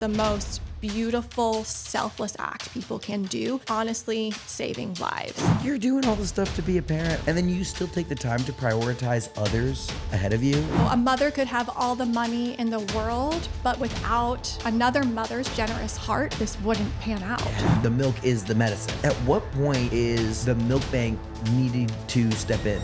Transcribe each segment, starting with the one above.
The most beautiful, selfless act people can do, honestly, saving lives. You're doing all this stuff to be a parent, and then you still take the time to prioritize others ahead of you. Well, a mother could have all the money in the world, but without another mother's generous heart, this wouldn't pan out. Yeah, the milk is the medicine. At what point is the milk bank needing to step in?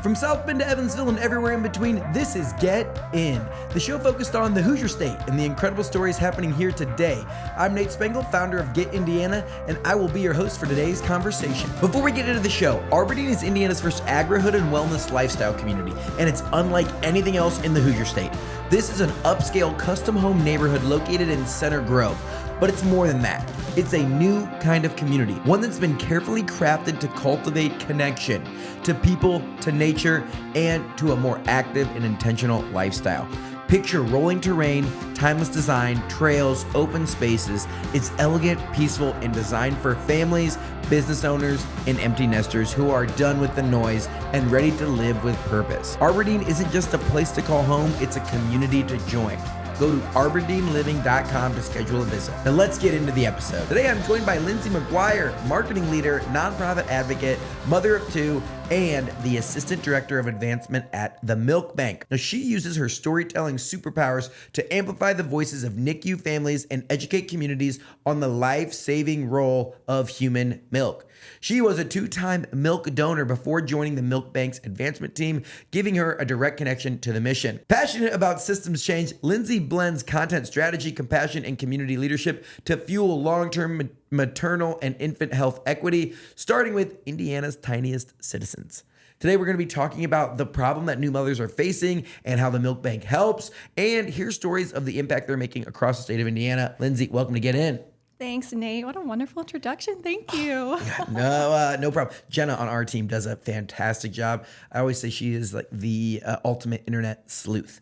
From South Bend to Evansville and everywhere in between, this is Get In, the show focused on the Hoosier State and the incredible stories happening here today. I'm Nate Spengel, founder of Get Indiana, and I will be your host for today's conversation. Before we get into the show, Aberdeen is Indiana's first agri-hood and wellness lifestyle community, and it's unlike anything else in the Hoosier State. This is an upscale custom home neighborhood located in Center Grove. But it's more than that. It's a new kind of community, one that's been carefully crafted to cultivate connection to people, to nature, and to a more active and intentional lifestyle. Picture rolling terrain, timeless design, trails, open spaces. It's elegant, peaceful, and designed for families, business owners, and empty nesters who are done with the noise and ready to live with purpose. Aberdeen isn't just a place to call home, it's a community to join. Go to aberdeenliving.com to schedule a visit. Now let's get into the episode. Today I'm joined by Lindsay McGuire, marketing leader, nonprofit advocate, mother of two, and the assistant director of advancement at the Milk Bank. Now she uses her storytelling superpowers to amplify the voices of NICU families and educate communities on the life-saving role of human milk. She was a two-time milk donor before joining the Milk Bank's advancement team, giving her a direct connection to the mission. Passionate about systems change, Lindsay blends content strategy, compassion, and community leadership to fuel long-term maternal and infant health equity, starting with Indiana's tiniest citizens. Today, we're going to be talking about the problem that new mothers are facing and how the Milk Bank helps, and hear stories of the impact they're making across the state of Indiana. Lindsay, welcome to Get In. Thanks, Nate. What a wonderful introduction. Thank you. No problem. Jenna on our team does a fantastic job. I always say she is like the ultimate internet sleuth.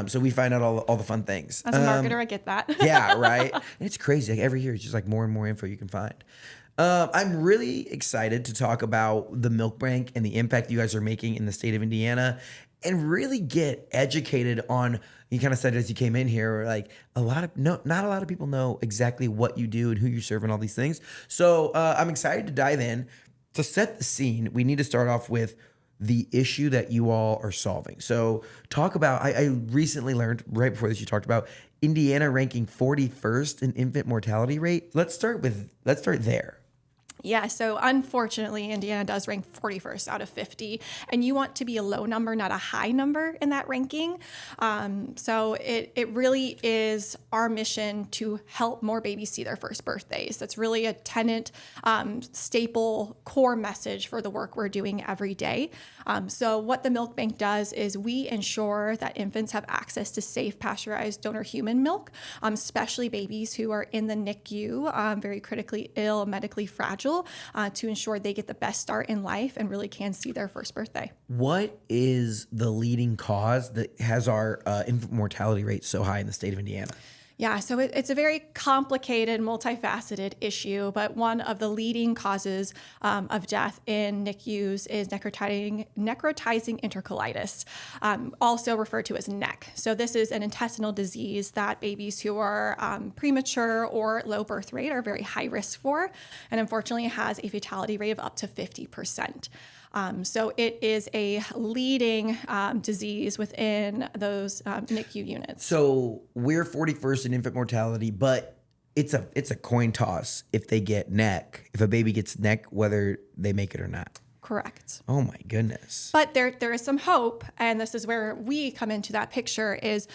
So we find out all the fun things. As a marketer, I get that. Yeah, right. And it's crazy. Like every year, it's just like more and more info you can find. I'm really excited to talk about the Milk Bank and the impact you guys are making in the state of Indiana, and really get educated on. You kind of said as you came in here, like not a lot of people know exactly what you do and who you serve and all these things. So I'm excited to dive in. To set the scene, we need to start off with the issue that you all are solving. So talk about, I recently learned right before this, you talked about Indiana ranking 41st in infant mortality rate. Let's start there. Yeah, so unfortunately, Indiana does rank 41st out of 50, and you want to be a low number, not a high number in that ranking. So it really is our mission to help more babies see their first birthdays. That's really a tenet, staple, core message for the work we're doing every day. So what the Milk Bank does is we ensure that infants have access to safe pasteurized donor human milk, especially babies who are in the NICU, very critically ill, medically fragile, to ensure they get the best start in life and really can see their first birthday. What is the leading cause that has our infant mortality rate so high in the state of Indiana? Yeah, so it's a very complicated, multifaceted issue, but one of the leading causes of death in NICUs is necrotizing enterocolitis, also referred to as NEC. So this is an intestinal disease that babies who are premature or low birth rate are very high risk for, and unfortunately has a fatality rate of up to 50%. So it is a leading disease within those NICU units. So we're 41st in infant mortality, but it's a coin toss if they get NEC, if a baby gets NEC, whether they make it or not. Correct. Oh my goodness. But there is some hope, and this is where we come into that picture, is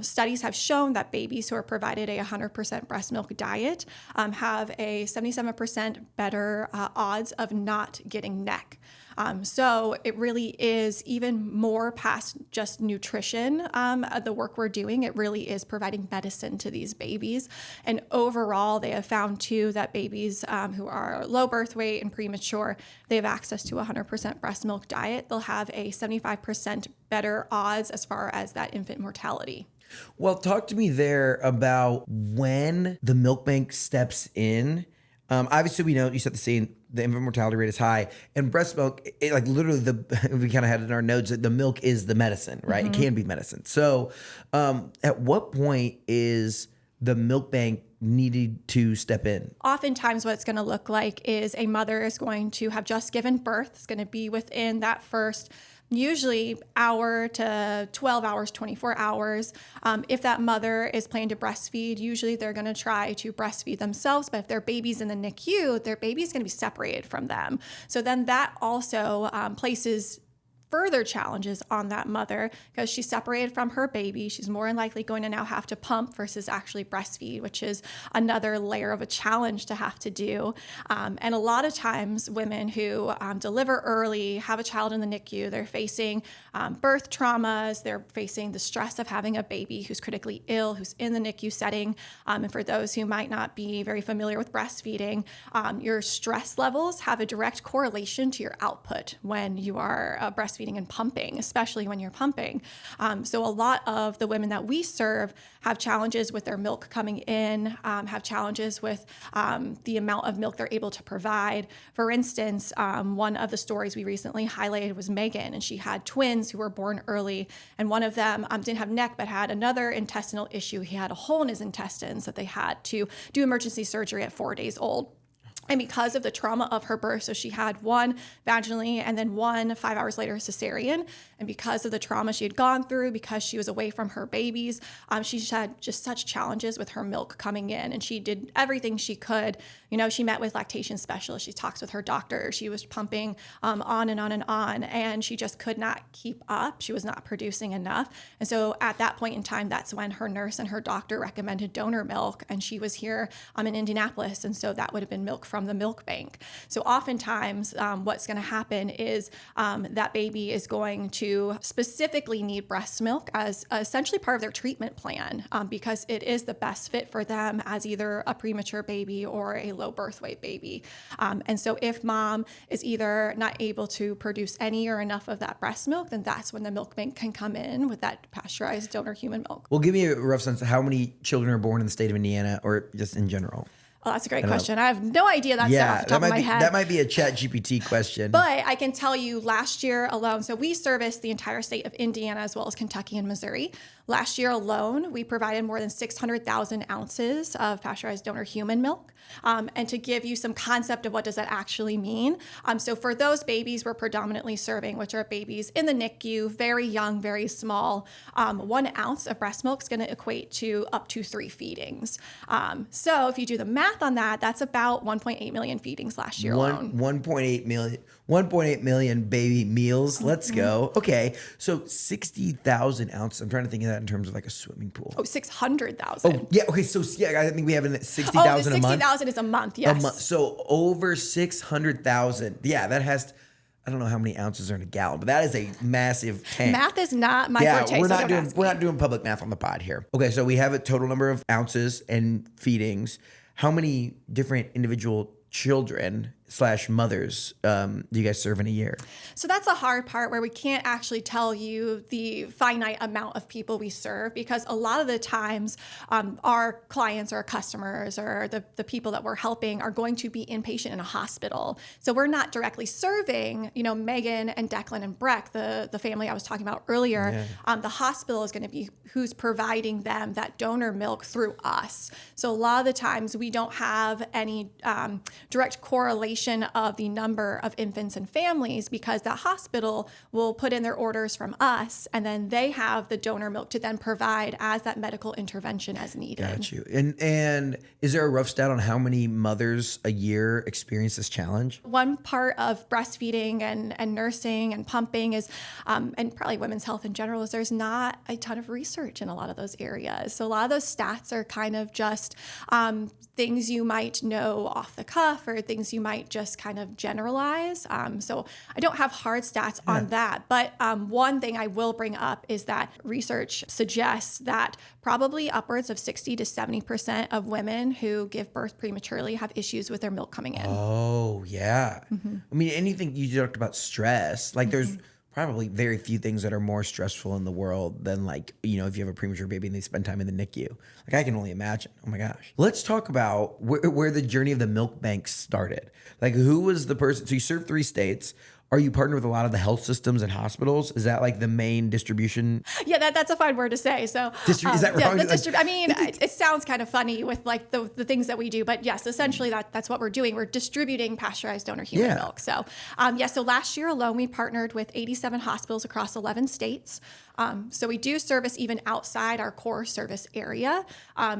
studies have shown that babies who are provided a 100% breast milk diet have a 77% better odds of not getting NEC. So it really is even more past just nutrition, the work we're doing. It really is providing medicine to these babies. And overall, they have found too that babies who are low birth weight and premature, they have access to a 100% breast milk diet. They'll have a 75% better odds as far as that infant mortality. Well, talk to me there about when the Milk Bank steps in Obviously, we know you set the scene. The infant mortality rate is high, and breast milk, like literally, we kind of had it in our notes that the milk is the medicine, right? It can be medicine. So, at what point is the milk bank needed to step in? Oftentimes what it's going to look like is a mother is going to have just given birth. It's going to be within that first usually hour to 12 hours, 24 hours. If that mother is planning to breastfeed, usually they're going to try to breastfeed themselves. But if their baby's in the NICU, their baby's going to be separated from them. So then that also places further challenges on that mother because she's separated from her baby. She's more than likely going to now have to pump versus actually breastfeed, which is another layer of a challenge to have to do. And a lot of times women who deliver early, have a child in the NICU, they're facing birth traumas, they're facing the stress of having a baby who's critically ill, who's in the NICU setting. And for those who might not be very familiar with breastfeeding, your stress levels have a direct correlation to your output when you are breastfeeding and pumping, especially when you're pumping. So a lot of the women that we serve have challenges with their milk coming in, have challenges with the amount of milk they're able to provide. For instance, one of the stories we recently highlighted was Megan, and she had twins who were born early, and one of them didn't have neck but had another intestinal issue. He had a hole in his intestines that they had to do emergency surgery at 4 days old. And because of the trauma of her birth, so she had one vaginally and then one 5 hours later cesarean. And because of the trauma she had gone through, because she was away from her babies, she had just such challenges with her milk coming in. And she did everything she could. You know, she met with lactation specialists. She talks with her doctor. She was pumping on and on and on. And she just could not keep up. She was not producing enough. And so at that point in time, that's when her nurse and her doctor recommended donor milk. And she was here in Indianapolis. And so that would have been milk from the milk bank. So oftentimes what's going to happen is that baby is going to specifically need breast milk as essentially part of their treatment plan because it is the best fit for them as either a premature baby or a low birth weight baby. And so if mom is either not able to produce any or enough of that breast milk, then that's when the milk bank can come in with that pasteurized donor human milk. Well, give me a rough sense of how many children are born in the state of Indiana or just in general. Oh, that's a great question. I have no idea that stuff off the top of my head. That might be a ChatGPT question. But I can tell you last year alone, so we service the entire state of Indiana as well as Kentucky and Missouri. Last year alone, we provided more than 600,000 ounces of pasteurized donor human milk. And to give you some concept of what does that actually mean, so for those babies we're predominantly serving, which are babies in the NICU, very young, very small, 1 ounce of breast milk is going to equate to up to 3 feedings. So if you do the math on that, that's about 1.8 million feedings last year alone. 1.8 million baby meals. Let's go. Okay, so 60,000 ounces. I'm trying to think of that in terms of like a swimming pool. Oh, 600,000. Oh, yeah. Okay, so yeah, I think we have 60,000 a month. 60,000 is a month, yes. A month. So over 600,000. Yeah, that has, I don't know how many ounces are in a gallon, but that is a massive tank. Math is not my forte. We're not doing public math on the pod here. Okay, so we have a total number of ounces and feedings. How many different individual children / mothers do you guys serve in a year? So that's a hard part where we can't actually tell you the finite amount of people we serve because a lot of the times our clients or our customers or the people that we're helping are going to be inpatient in a hospital. So we're not directly serving, Megan and Declan and Breck, the family I was talking about earlier. Yeah. The hospital is going to be who's providing them that donor milk through us. So a lot of the times we don't have any direct correlation of the number of infants and families because that hospital will put in their orders from us and then they have the donor milk to then provide as that medical intervention as needed. Got you. And is there a rough stat on how many mothers a year experience this challenge? One part of breastfeeding and nursing and pumping is, and probably women's health in general, is there's not a ton of research in a lot of those areas. So a lot of those stats are kind of just things you might know off the cuff or things you might just kind of generalize. So I don't have hard stats on that. But one thing I will bring up is that research suggests that probably upwards of 60 to 70% of women who give birth prematurely have issues with their milk coming in. Oh, yeah. Mm-hmm. I mean, anything you talked about stress, like there's probably very few things that are more stressful in the world than like, you know, if you have a premature baby and they spend time in the NICU. Like I can only imagine. Oh my gosh. Let's talk about where the journey of the milk bank started. Like who was the person? So you served 3 states. Are you partnered with a lot of the health systems and hospitals? Is that like the main distribution? Yeah, that's a fine word to say. So Is that wrong? Yeah, I mean, it sounds kind of funny with like the things that we do, but yes, essentially that's what we're doing. We're distributing pasteurized donor human milk. So so last year alone, we partnered with 87 hospitals across 11 states. So we do service even outside our core service area.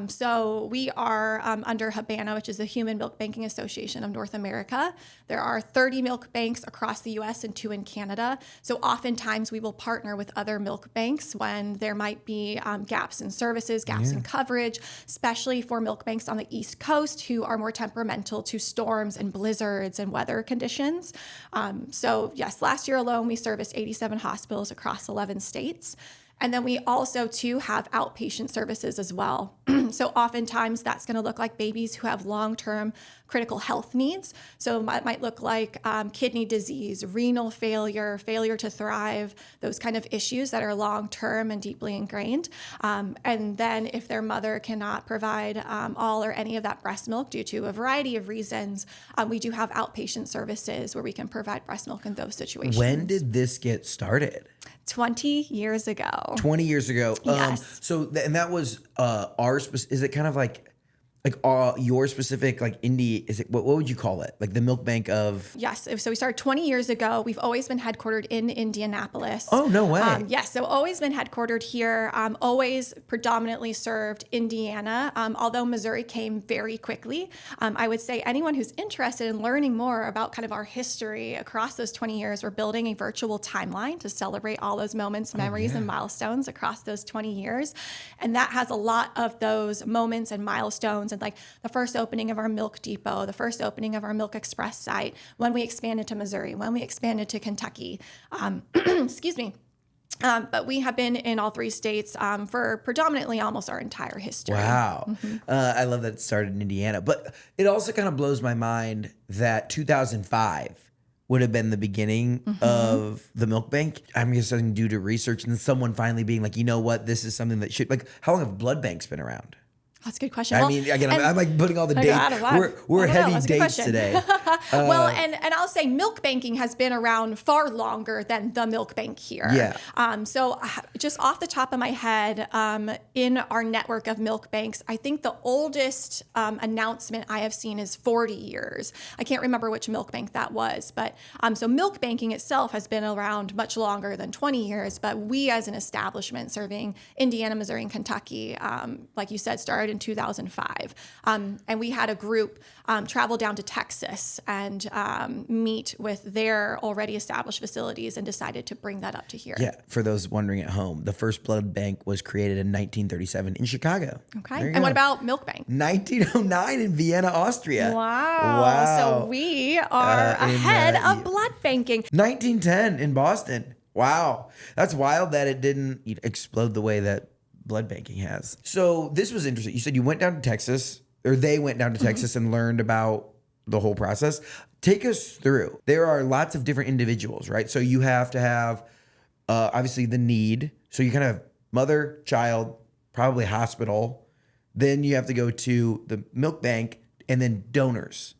So we are under HABANA, which is the Human Milk Banking Association of North America. There are 30 milk banks across the US and 2 in Canada. So oftentimes we will partner with other milk banks when there might be gaps in services, gaps in coverage, especially for milk banks on the East Coast who are more temperamental to storms and blizzards and weather conditions. So yes, last year alone, we serviced 87 hospitals across 11 states. And then we also, too, have outpatient services as well. So oftentimes that's going to look like babies who have long-term critical health needs. So it might look like kidney disease, renal failure, failure to thrive, those kind of issues that are long-term and deeply ingrained. And then if their mother cannot provide all or any of that breast milk due to a variety of reasons, we do have outpatient services where we can provide breast milk in those situations. When did this get started? 20 years ago. 20 years ago. Yes. And that was is it kind of like your specific like indie, is it, what would you call it? Like the milk bank of? Yes. So we started 20 years ago. We've always been headquartered in Indianapolis. Oh, no way. Yes. So always been headquartered here, always predominantly served Indiana, although Missouri came very quickly. I would say anyone who's interested in learning more about kind of our history across those 20 years, we're building a virtual timeline to celebrate all those moments, memories, and milestones across those 20 years. And that has a lot of those moments and milestones, and like the first opening of our milk depot, the first opening of our Milk Express site, when we expanded to Missouri, when we expanded to Kentucky. Excuse me. But we have been in all 3 states for predominantly almost our entire history. Wow. I love that it started in Indiana. But it also kind of blows my mind that 2005 would have been the beginning of the milk bank. I'm guessing due to research and someone finally being like, you know what, this is something that should, like, how long have blood banks been around? That's a good question. I mean, again, I'm like putting all the dates. We're heavy dates today. Well, and I'll say milk banking has been around far longer than the milk bank here. Yeah. So just off the top of my head, in our network of milk banks, I think the oldest announcement I have seen is 40 years. I can't remember which milk bank that was, but so milk banking itself has been around much longer than 20 years, but we as an establishment serving Indiana, Missouri, and Kentucky, like you said, started in 2005. And we had a group travel down to Texas and meet with their already established facilities and decided to bring that up to here. Yeah, for those wondering at home, the first blood bank was created in 1937 in Chicago. Okay. And what about milk bank? 1909 in Vienna, Austria. Wow. So we are ahead of blood banking. 1910 in Boston. Wow. That's wild that it didn't explode the way that blood banking has. So this was interesting. You said you went down to Texas, or they went down to Texas and learned about the whole process. Take us through. There are lots of different individuals, right? So you have to have obviously the need. So you kind of have mother, child, probably hospital. Then you have to go to the milk bank and then donors.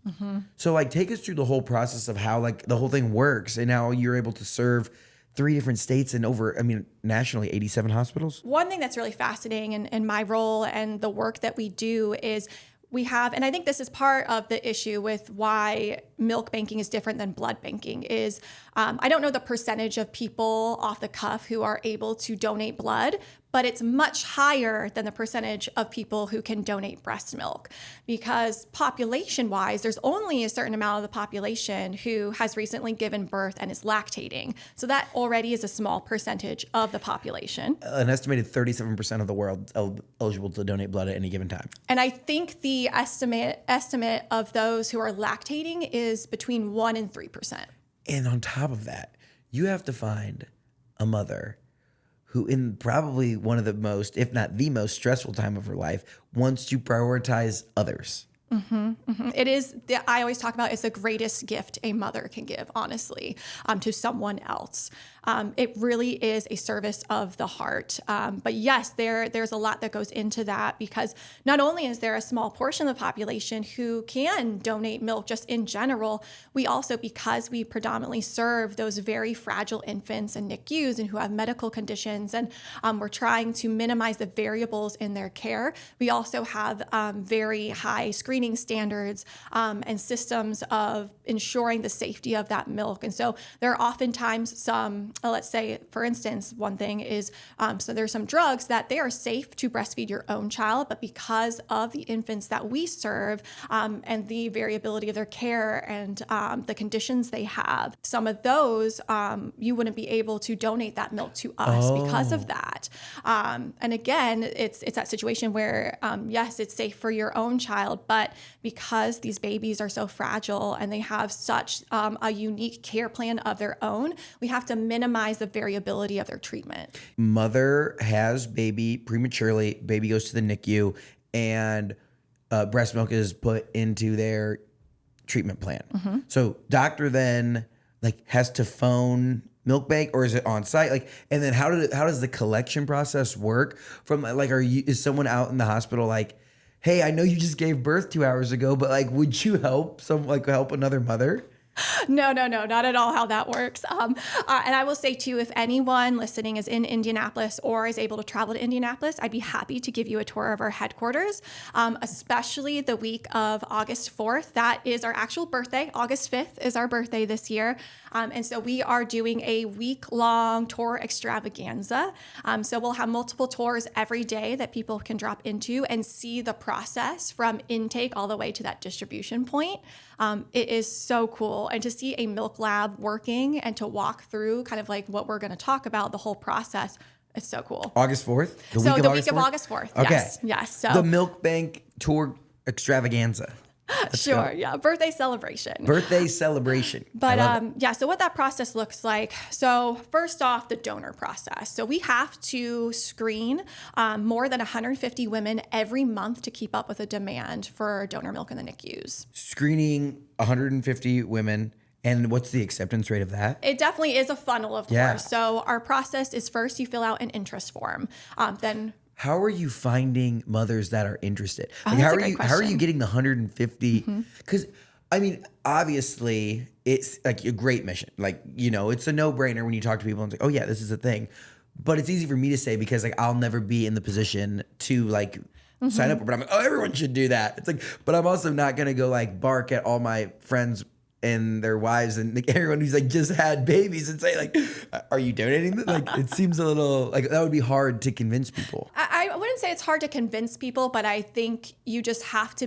So like take us through the whole process of how like the whole thing works and how you're able to serve 3 different states and nationally 87 hospitals. One thing that's really fascinating in my role and the work that we do is we have, and I think this is part of the issue with why milk banking is different than blood banking, is I don't know the percentage of people off the cuff who are able to donate blood, but it's much higher than the percentage of people who can donate breast milk, because population-wise, there's only a certain amount of the population who has recently given birth and is lactating. So that already is a small percentage of the population. An estimated 37% of the world eligible to donate blood at any given time. And I think the estimate of those who are lactating is between 1% and 3%. And on top of that, you have to find a mother who in probably one of the most, if not the most stressful time of her life, wants to prioritize others. It is, I always talk about it's the greatest gift a mother can give, honestly, to someone else. It really is a service of the heart. But yes, there's a lot that goes into that, because not only is there a small portion of the population who can donate milk just in general, we also, because we predominantly serve those very fragile infants and NICUs and who have medical conditions, and we're trying to minimize the variables in their care, we also have very high screening standards and systems of ensuring the safety of that milk. And so there are oftentimes some, let's say, for instance, one thing is, so there's some drugs that they are safe to breastfeed your own child, but because of the infants that we serve and the variability of their care and the conditions they have, some of those you wouldn't be able to donate that milk to us because of that. And again, it's that situation where, yes, it's safe for your own child, but because these babies are so fragile and they have such a unique care plan of their own, we have to minimize the variability of their treatment. Mother has baby prematurely, baby goes to the NICU, and breast milk is put into their treatment plan. So doctor then has to phone milk bank, or is it on site? And then how does the collection process work? From is someone out in the hospital hey, I know you just gave birth 2 hours ago, but would you help help another mother? No, not at all how that works. And I will say too, if anyone listening is in Indianapolis or is able to travel to Indianapolis, I'd be happy to give you a tour of our headquarters, especially the week of August 4th. That is our actual birthday. August 5th is our birthday this year. And so we are doing a week-long tour extravaganza. So we'll have multiple tours every day that people can drop into and see the process from intake all the way to that distribution point. It is so cool. And to see a milk lab working and to walk through kind of what we're going to talk about, the whole process, it's so cool. August 4th? The week of August 4th. Okay. Yes. So the Milk Bank Tour Extravaganza. Sure. Yeah. Birthday celebration. But so what that process looks like. So first off, the donor process. So we have to screen more than 150 women every month to keep up with the demand for donor milk in the NICUs. Screening 150 women. And what's the acceptance rate of that? It definitely is a funnel, of course. So our process is first you fill out an interest form. Then how are you finding mothers that are interested? How are you getting the 150? Because obviously it's a great mission. It's a no-brainer when you talk to people and it's oh yeah, this is a thing. But it's easy for me to say because I'll never be in the position to sign up. But I'm everyone should do that. It's but I'm also not gonna go bark at all my friends and their wives and everyone who's just had babies and say are you donating them? It seems a little that would be hard to convince people. I wouldn't say it's hard to convince people, but I think you just have to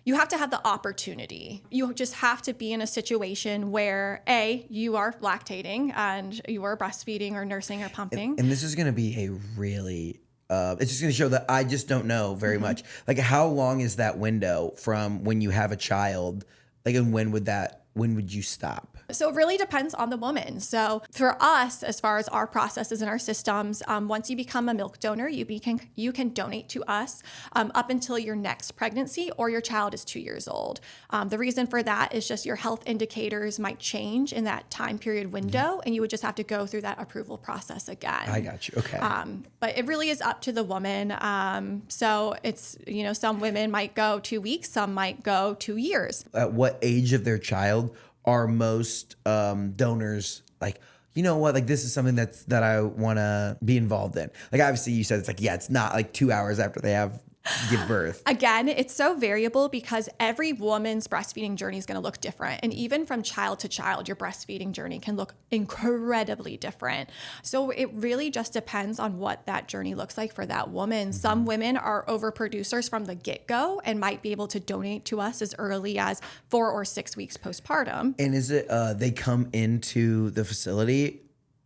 have the opportunity. You just have to be in a situation where you are lactating and you are breastfeeding or nursing or pumping. And this is going to be a really it's just going to show that I just don't know very much. How long is that window from when you have a child? And when would you stop? So it really depends on the woman. So for us, as far as our processes and our systems, once you become a milk donor, you can donate to us up until your next pregnancy or your child is 2 years old. The reason for that is just your health indicators might change in that time period window, and you would just have to go through that approval process again. I got you. Okay. But it really is up to the woman. So it's, some women might go 2 weeks, some might go 2 years. At what age of their child are most donors this is something that I want to be involved in? Obviously you said it's it's not 2 hours after they give birth. Again, it's so variable because every woman's breastfeeding journey is going to look different. And even from child to child, your breastfeeding journey can look incredibly different. So it really just depends on what that journey looks like for that woman. Some women are overproducers from the get-go and might be able to donate to us as early as 4 or 6 weeks postpartum. And is it they come into the facility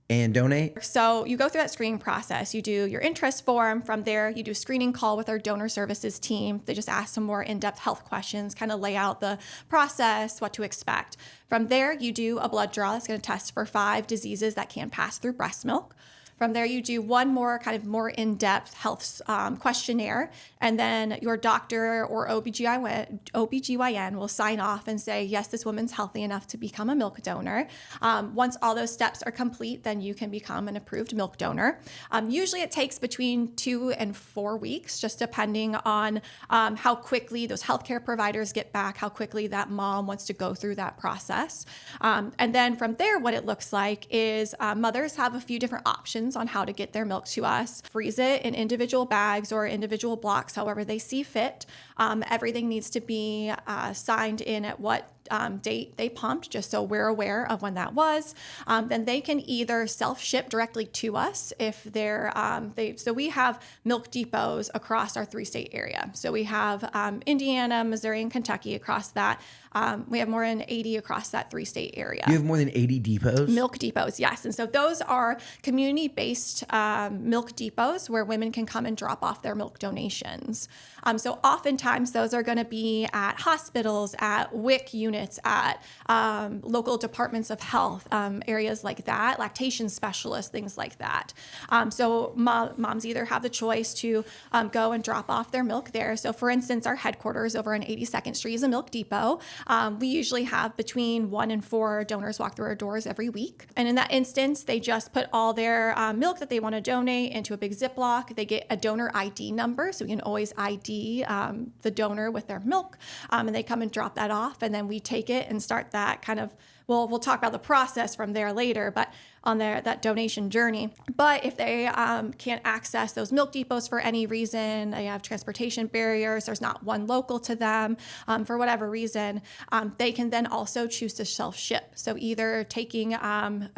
and donate? So you go through that screening process. You do your interest form. From there, you do a screening call with our donor services team. They just ask some more in-depth health questions, kind of lay out the process, what to expect. From there, you do a blood draw that's going to test for 5 diseases that can pass through breast milk. From there, you do one more kind of more in-depth health questionnaire, and then your doctor or OBGYN will sign off and say, yes, this woman's healthy enough to become a milk donor. Once all those steps are complete, then you can become an approved milk donor. Usually it takes between 2 and 4 weeks, just depending on how quickly those healthcare providers get back, how quickly that mom wants to go through that process. And then from there, what it looks like is mothers have a few different options on how to get their milk to us. Freeze it in individual bags or individual blocks, however they see fit. Everything needs to be signed in at what date they pumped, just so we're aware of when that was. Then they can either self-ship directly to us if they're, so we have milk depots across our 3-state area. So we have Indiana, Missouri, and Kentucky across that. We have more than 80 across that 3-state area. You have more than 80 depots? Milk depots, yes. And so those are community-based milk depots where women can come and drop off their milk donations. So oftentimes those are going to be at hospitals, at WIC units, at local departments of health, areas like that, lactation specialists, things like that. So moms either have the choice to go and drop off their milk there. So for instance, our headquarters over on 82nd Street is a milk depot. We usually have between 1 and 4 donors walk through our doors every week. And in that instance, they just put all their milk that they want to donate into a big Ziploc. They get a donor ID number, so we can always ID the donor with their milk. And they come and drop that off, and then we take it and start that kind of, we'll talk about the process from there later, but on that donation journey. But if they can't access those milk depots for any reason, they have transportation barriers, there's not one local to them, for whatever reason, they can then also choose to self-ship. So either taking,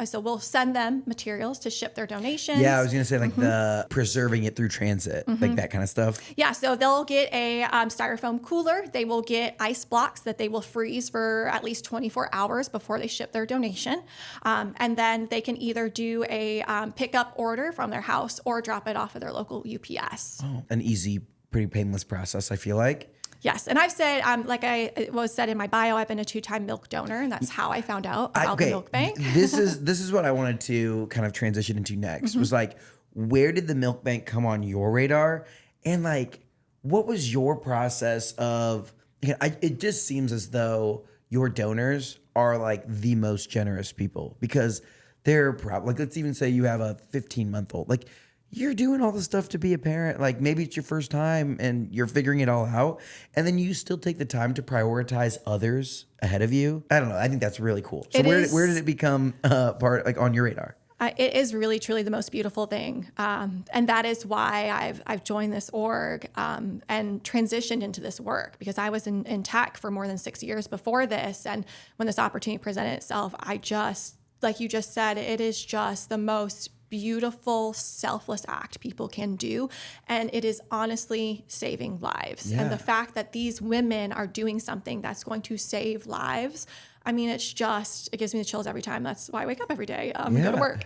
so we'll send them materials to ship their donations. Yeah, I was going to say like the preserving it through transit, like that kind of stuff. Yeah, so they'll get a styrofoam cooler. They will get ice blocks that they will freeze for at least 24 hours before they ship their donation. And then they can either do a pickup order from their house or drop it off at their local UPS. Oh, an easy, pretty painless process, I feel like. Yes, and I've said, like it was said in my bio, I've been a 2-time milk donor, and that's how I found out about the milk bank. This is what I wanted to kind of transition into next. Was like, where did the milk bank come on your radar, and like, what was your process of? It just seems as though your donors are like the most generous people, because they're probably like, let's even say you have a 15-month-old, like you're doing all the stuff to be a parent. Like maybe it's your first time and you're figuring it all out, and then you still take the time to prioritize others ahead of you. I don't know. I think that's really cool. So where did it become part, like on your radar? It is really, truly the most beautiful thing. And that is why I've joined this org and transitioned into this work, because I was in tech for more than 6 years before this. And when this opportunity presented itself, I just, like you just said, it is just the most beautiful, selfless act people can do. And it is honestly saving lives. Yeah. And the fact that these women are doing something that's going to save lives, I mean, it gives me the chills every time. That's why I wake up every day and go to work.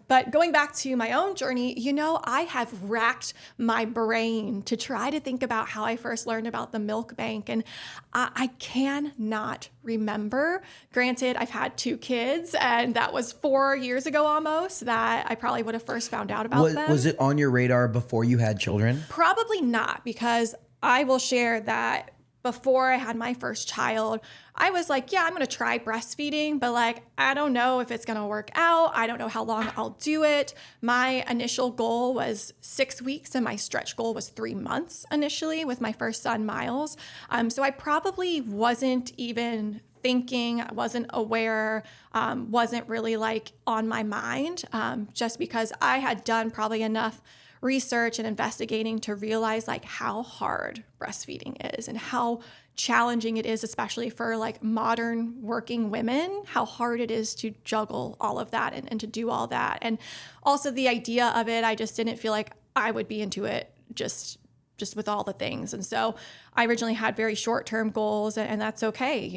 But going back to my own journey, I have racked my brain to try to think about how I first learned about the milk bank. And I cannot remember. Granted, I've had 2 kids, and that was 4 years ago almost that I probably would have first found out about them. Was it on your radar before you had children? Probably not, because I will share that before I had my first child, I was like, yeah, I'm going to try breastfeeding, but like, I don't know if it's going to work out. I don't know how long I'll do it. My initial goal was 6 weeks, and my stretch goal was 3 months initially with my first son, Miles. So I probably wasn't even thinking, wasn't aware, wasn't really like on my mind, just because I had done probably enough research and investigating to realize like how hard breastfeeding is and how challenging it is, especially for like modern working women, how hard it is to juggle all of that and to do all that. And also the idea of it, I just didn't feel like I would be into it just with all the things. And so I originally had very short-term goals, and that's okay,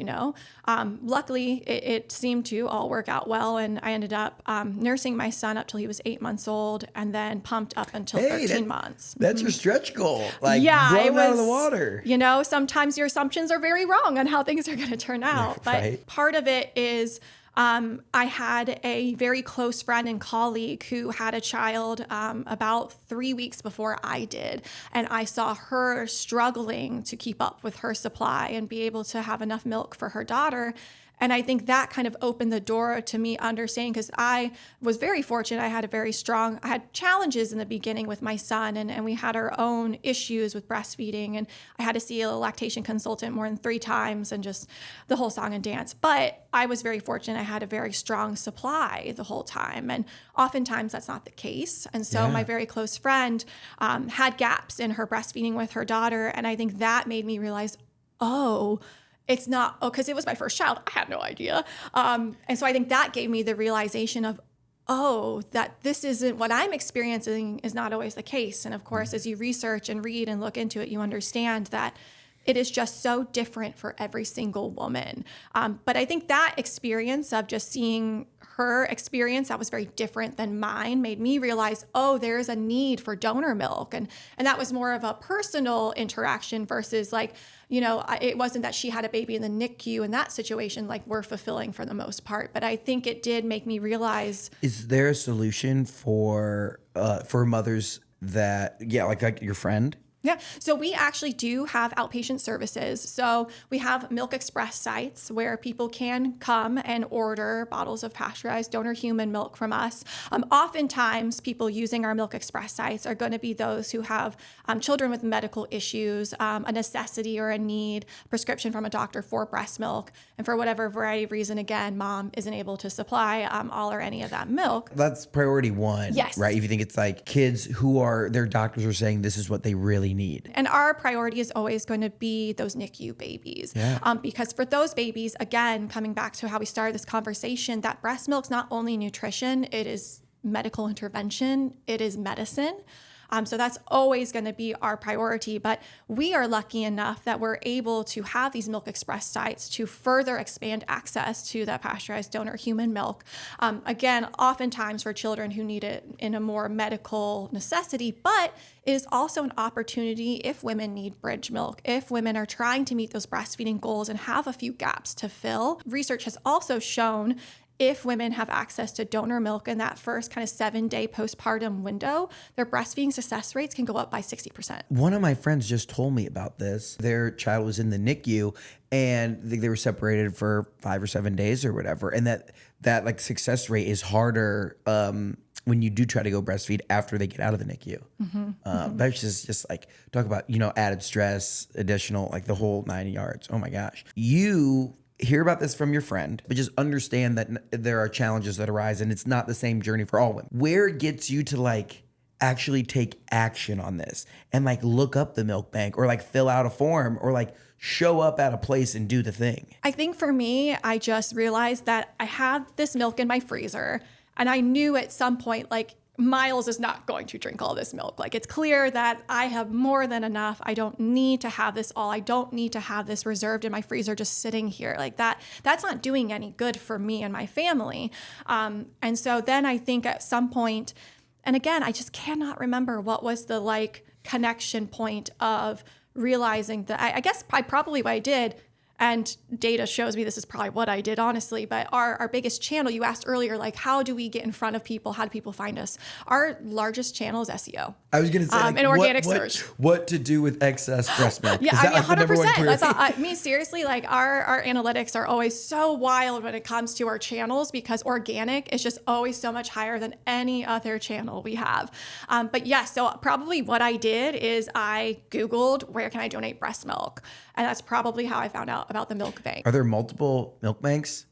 Luckily, it seemed to all work out well, and I ended up nursing my son up till he was 8 months old, and then pumped up until 13 months. That's your stretch goal. Like, yeah, blown out of the water. Sometimes your assumptions are very wrong on how things are going to turn out. But part of it is I had a very close friend and colleague who had a child about 3 weeks before I did. And I saw her struggling to keep up with her supply and be able to have enough milk for her daughter. And I think that kind of opened the door to me understanding, because I was very fortunate. I had challenges in the beginning with my son, and we had our own issues with breastfeeding. And I had to see a lactation consultant more than 3 times and just the whole song and dance. But I was very fortunate. I had a very strong supply the whole time. And oftentimes that's not the case. And so my very close friend had gaps in her breastfeeding with her daughter. And I think that made me realize, it's not, because it was my first child. I had no idea. And so I think that gave me the realization of, that this isn't what I'm experiencing is not always the case. And of course, as you research and read and look into it, you understand that it is just so different for every single woman. But I think that experience of just seeing her experience that was very different than mine made me realize, there is a need for donor milk. And that was more of a personal interaction versus it wasn't that she had a baby in the NICU in that situation, like we're fulfilling for the most part. But I think it did make me realize. Is there a solution for mothers that, like your friend? Yeah. So we actually do have outpatient services. So we have Milk Express sites where people can come and order bottles of pasteurized donor human milk from us. Oftentimes, people using our Milk Express sites are going to be those who have children with medical issues, a necessity or a need, prescription from a doctor for breast milk. And for whatever variety of reason, again, mom isn't able to supply all or any of that milk. That's priority one, yes. Right? If you think it's like kids who their doctors are saying this is what they really need. And our priority is always going to be those NICU babies. Yeah. Because for those babies, again, coming back to how we started this conversation, that breast milk's not only nutrition, it is medical intervention, it is medicine. So that's always going to be our priority. But we are lucky enough that we're able to have these Milk Express sites to further expand access to that pasteurized donor human milk. Again, oftentimes for children who need it in a more medical necessity, but it is also an opportunity if women need bridge milk, if women are trying to meet those breastfeeding goals and have a few gaps to fill. Research has also shown if women have access to donor milk in that first kind of 7-day postpartum window, their breastfeeding success rates can go up by 60%. One of my friends just told me about this. Their child was in the NICU and they were separated for 5 or 7 days or whatever. And that like success rate is harder when you do try to go breastfeed after they get out of the NICU. That's just like, talk about, added stress, additional, like the whole 9 yards. Oh my gosh. You hear about this from your friend, but just understand that there are challenges that arise and it's not the same journey for all women. Where gets you to actually take action on this and look up the milk bank or fill out a form or show up at a place and do the thing? I think for me, I just realized that I have this milk in my freezer and I knew at some point, Miles is not going to drink all this milk. It's clear that I have more than enough. I don't need to have this all. I don't need to have this reserved in my freezer just sitting here that's not doing any good for me and my family. And so then I think at some point, and again, I just cannot remember what was the connection point of realizing that I guess probably what I did, and data shows me this is probably what I did, honestly, but our biggest channel, you asked earlier, how do we get in front of people? How do people find us? Our largest channel is SEO. I was going to say, and organic search. What to do with excess breast milk? Yeah, is that 100%. That's all, seriously, our analytics are always so wild when it comes to our channels because organic is just always so much higher than any other channel we have. But yeah, so probably what I did is I Googled, where can I donate breast milk? And that's probably how I found out about the milk bank. Are there multiple milk banks?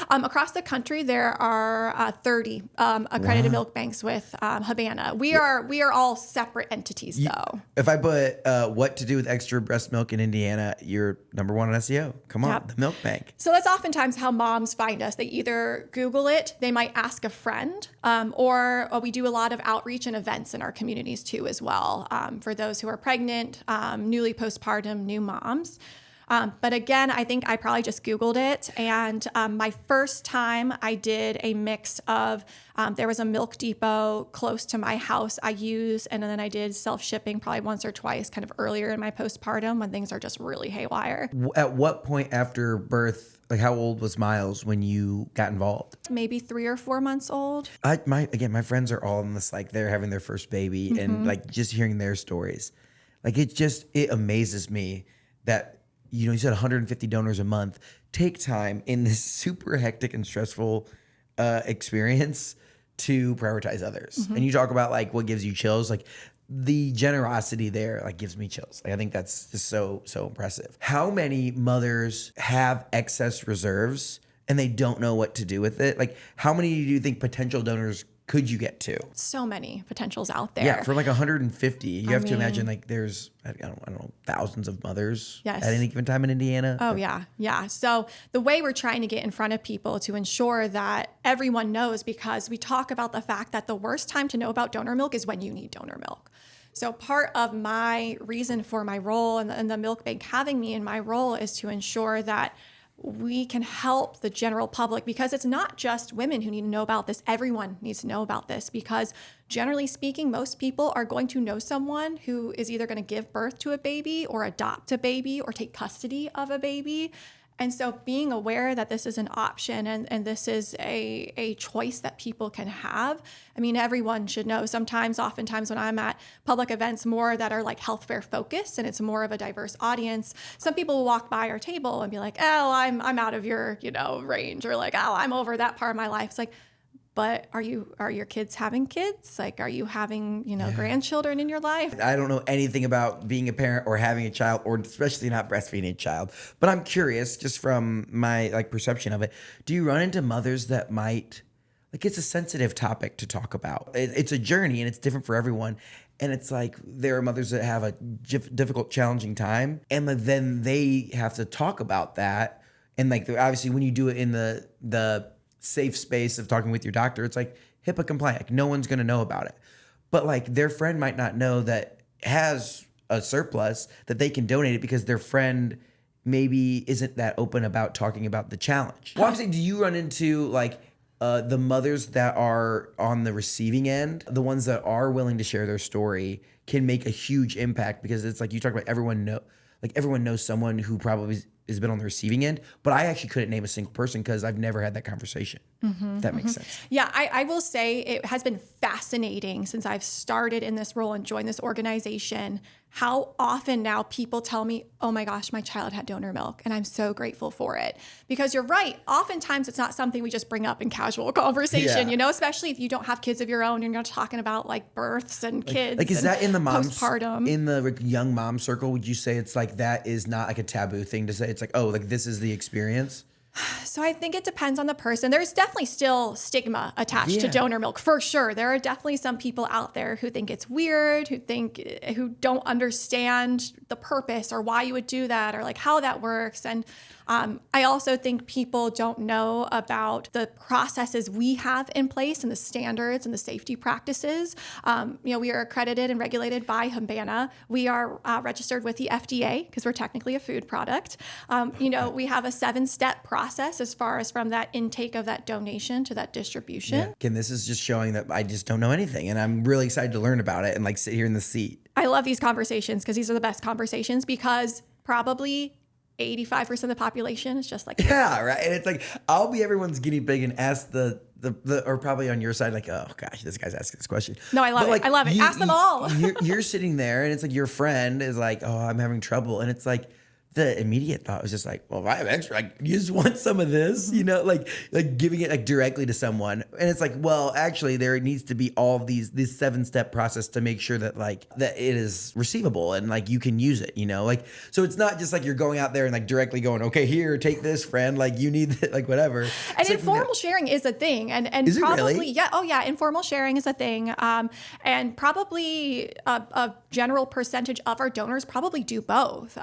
Across the country, there are 30 accredited milk banks with Havana. We are all separate entities, though. If I put what to do with extra breast milk in Indiana, you're number one on SEO. Come on, the milk bank. So that's oftentimes how moms find us. They either Google it, they might ask a friend, or we do a lot of outreach and events in our communities too as well for those who are pregnant, newly postpartum, new moms. But again, I think I probably just Googled it. And my first time I did a mix of, there was a milk depot close to my house I use, and then I did self-shipping probably once or twice kind of earlier in my postpartum when things are just really haywire. At what point after birth, like how old was Miles when you got involved? Maybe 3 or 4 months old. My friends are all in this, like they're having their first baby and like just hearing their stories. Like it amazes me that, you said 150 donors a month. Take time in this super hectic and stressful experience to prioritize others. And you talk about like what gives you chills, like the generosity there like gives me chills. Like I think that's just so impressive. How many mothers have excess reserves and they don't know what to do with it? Like how many do you think potential donors could you get to? So many potentials out there. Yeah, for like 150, you have to imagine like there's I don't know, thousands of mothers at any given time in Indiana. Oh yeah. So the way we're trying to get in front of people to ensure that everyone knows, because we talk about the fact that the worst time to know about donor milk is when you need donor milk. So part of my reason for my role and the milk bank having me in my role is to ensure that we can help the general public, because it's not just women who need to know about this. Everyone needs to know about this, because generally speaking, most people are going to know someone who is either going to give birth to a baby or adopt a baby or take custody of a baby. And so being aware that this is an option and this is a choice that people can have. I mean, everyone should know. Oftentimes when I'm at public events more that are like health fair focused and it's more of a diverse audience, some people will walk by our table and be like, oh, I'm out of your, range, or like, oh, I'm over that part of my life. It's like, but are your kids having kids? Like, are you having, grandchildren in your life? I don't know anything about being a parent or having a child, or especially not breastfeeding a child. But I'm curious, just from my like perception of it, do you run into mothers that might, like, it's a sensitive topic to talk about. It's a journey and it's different for everyone. And it's like there are mothers that have a difficult, challenging time, and then they have to talk about that. And like obviously when you do it in the safe space of talking with your doctor, it's like HIPAA compliant. Like no one's going to know about it. But like their friend might not know that has a surplus that they can donate it, because their friend maybe isn't that open about talking about the challenge. Well, obviously, do you run into like the mothers that are on the receiving end, the ones that are willing to share their story, can make a huge impact? Because it's like you talk about everyone knows someone who probably has been on the receiving end, but I actually couldn't name a single person because I've never had that conversation. If that makes sense. Yeah, I will say it has been fascinating since I've started in this role and joined this organization, how often now people tell me, oh my gosh, my child had donor milk, and I'm so grateful for it. Because you're right, oftentimes it's not something we just bring up in casual conversation, especially if you don't have kids of your own and you're talking about like births and kids. Like is that in the postpartum? In the young mom circle, would you say it's like that is not like a taboo thing to say? It's like, oh, like this is the experience? So I think it depends on the person. There's definitely still stigma attached to donor milk, for sure. There are definitely some people out there who think it's weird, who don't understand the purpose or why you would do that or like how that works. And I also think people don't know about the processes we have in place and the standards and the safety practices. We are accredited and regulated by Humana. We are registered with the FDA because we're technically a food product. We have a 7-step process as far as from that intake of that donation to that distribution. Yeah. Again, this is just showing that I just don't know anything, and I'm really excited to learn about it and like sit here in the seat. I love these conversations because these are the best conversations, because probably 85% of the population is just like, yeah, right. And it's like, I'll be everyone's guinea pig and ask the or probably on your side, like, oh gosh, this guy's asking this question. No, I love it. Like, I love it. Ask them all. You're sitting there and it's like your friend is like, oh, I'm having trouble. And it's like, the immediate thought was just like, well, if I have extra, like, you just want some of this, like giving it like directly to someone. And it's like, well, actually there needs to be all of this 7-step process to make sure that like that it is receivable and like you can use it, like, so it's not just like you're going out there and like directly going, okay, here, take this, friend, like you need it, like whatever. And informal sharing is a thing. And is probably, it really? Yeah. Oh yeah. Informal sharing is a thing. And probably a general percentage of our donors probably do both.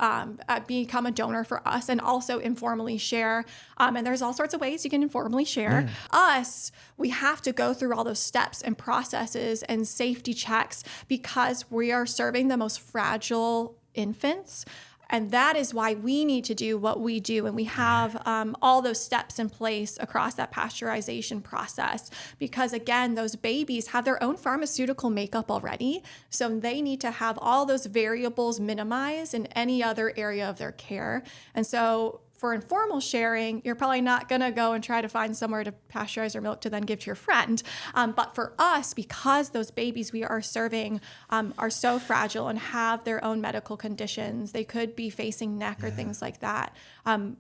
Become a donor for us and also informally share. And there's all sorts of ways you can informally share. Us, we have to go through all those steps and processes and safety checks because we are serving the most fragile infants. And that is why we need to do what we do. And we have all those steps in place across that pasteurization process. Because again, those babies have their own pharmaceutical makeup already. So they need to have all those variables minimized in any other area of their care. And so for informal sharing, you're probably not going to go and try to find somewhere to pasteurize your milk to then give to your friend. But for us, because those babies we are serving are so fragile and have their own medical conditions, they could be facing neck or things like that.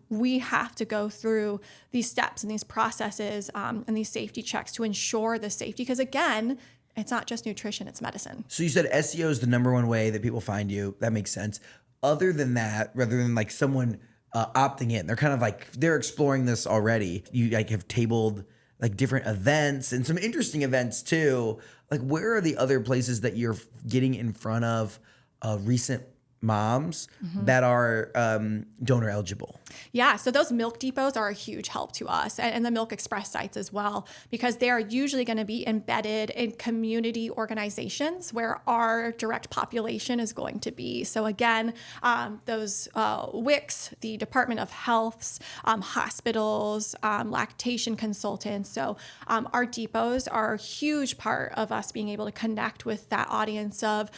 We have to go through these steps and these processes and these safety checks to ensure the safety. Because again, it's not just nutrition, it's medicine. So you said SEO is the number one way that people find you. That makes sense. Other than that, rather than like someone opting in, they're kind of like, they're exploring this already. You like have tabled like different events and some interesting events too. Like where are the other places that you're getting in front of recent moms that are donor eligible? Yeah, so those milk depots are a huge help to us, and the Milk Express sites as well, because they are usually going to be embedded in community organizations where our direct population is going to be. So again, those WICs, the Department of Health's, hospitals, lactation consultants. So our depots are a huge part of us being able to connect with that audience of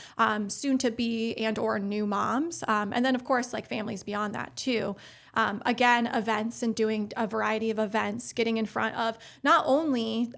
soon to be and or new moms. And then of course, like families beyond that too. Again, events and doing a variety of events, getting in front of not only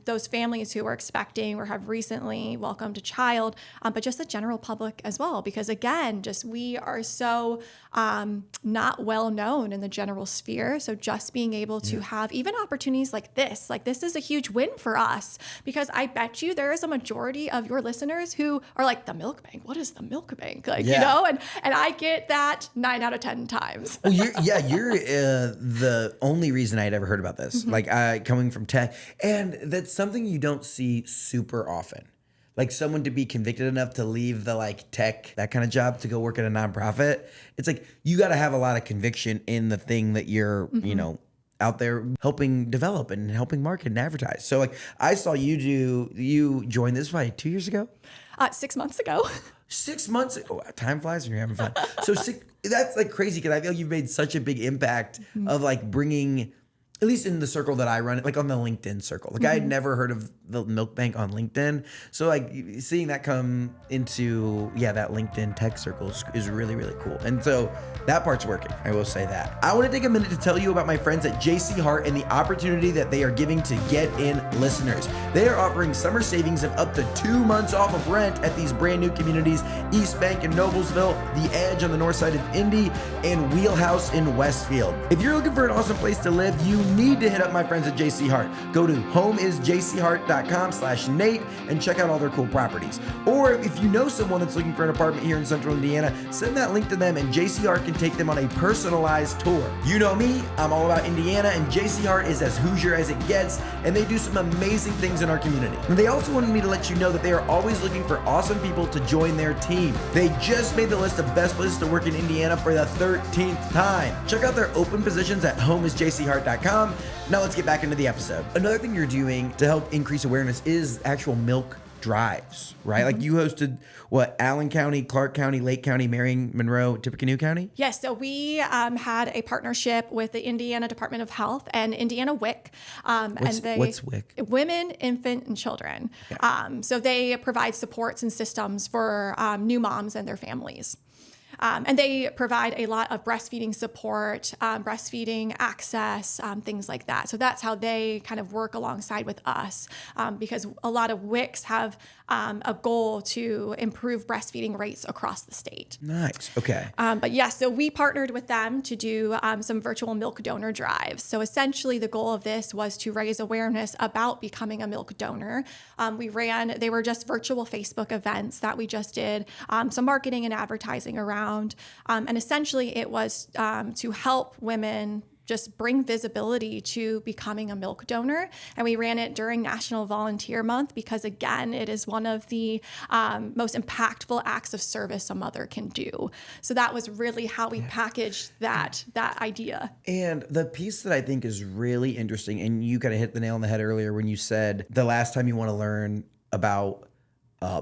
those families who are expecting or have recently welcomed a child, but just the general public as well. Because again, just we are so not well known in the general sphere. So just being able to have even opportunities like this is a huge win for us, because I bet you there is a majority of your listeners who are like, the milk bank, what is the milk bank? Like, you know, and I get that 9 out of 10 times. Well, you're the only reason I had ever heard about this. Like coming from tech, and that's something you don't see super often. Like someone to be convicted enough to leave the like tech, that kind of job, to go work at a nonprofit. It's like you got to have a lot of conviction in the thing that you're, you know, out there helping develop and helping market and advertise. So like I saw you joined this fight 2 years ago? 6 months ago. 6 months. Oh, time flies when you're having fun. So that's like crazy, because I feel like you've made such a big impact of like bringing, at least in the circle that I run, like on the LinkedIn circle. Like I had never heard of the milk bank on LinkedIn. So like seeing that come into, that LinkedIn tech circle is really, really cool. And so that part's working. I will say that. I want to take a minute to tell you about my friends at JC Hart and the opportunity that they are giving to Get In listeners. They are offering summer savings of up to 2 months off of rent at these brand new communities: East Bank in Noblesville, The Edge on the north side of Indy, and Wheelhouse in Westfield. If you're looking for an awesome place to live, you need to hit up my friends at JC Hart. Go to homeisjchart.com/Nate and check out all their cool properties. Or if you know someone that's looking for an apartment here in Central Indiana, send that link to them and JC Hart can take them on a personalized tour. You know me, I'm all about Indiana, and JC Hart is as Hoosier as it gets, and they do some amazing things in our community. And they also wanted me to let you know that they are always looking for awesome people to join their team. They just made the list of best places to work in Indiana for the 13th time. Check out their open positions at homeisjchart.com. Now let's get back into the episode. Another thing you're doing to help increase awareness is actual milk drives, right? Like you hosted Allen County, Clark County, Lake County, Marion, Monroe, Tippecanoe County? Yes, so we had a partnership with the Indiana Department of Health and Indiana WIC. What's WIC? Women, Infant, and Children. Okay. So they provide supports and systems for new moms and their families. And they provide a lot of breastfeeding support, breastfeeding access, things like that. So that's how they kind of work alongside with us, because a lot of WICs have a goal to improve breastfeeding rates across the state. Nice. Okay. But yeah, so we partnered with them to do some virtual milk donor drives. So essentially the goal of this was to raise awareness about becoming a milk donor. They were just virtual Facebook events that we just did, some marketing and advertising around. And essentially it was to help women just bring visibility to becoming a milk donor. And we ran it during National Volunteer Month because, again, it is one of the most impactful acts of service a mother can do. So that was really how we packaged that idea. And the piece that I think is really interesting, and you kind of hit the nail on the head earlier when you said the last time you want to learn about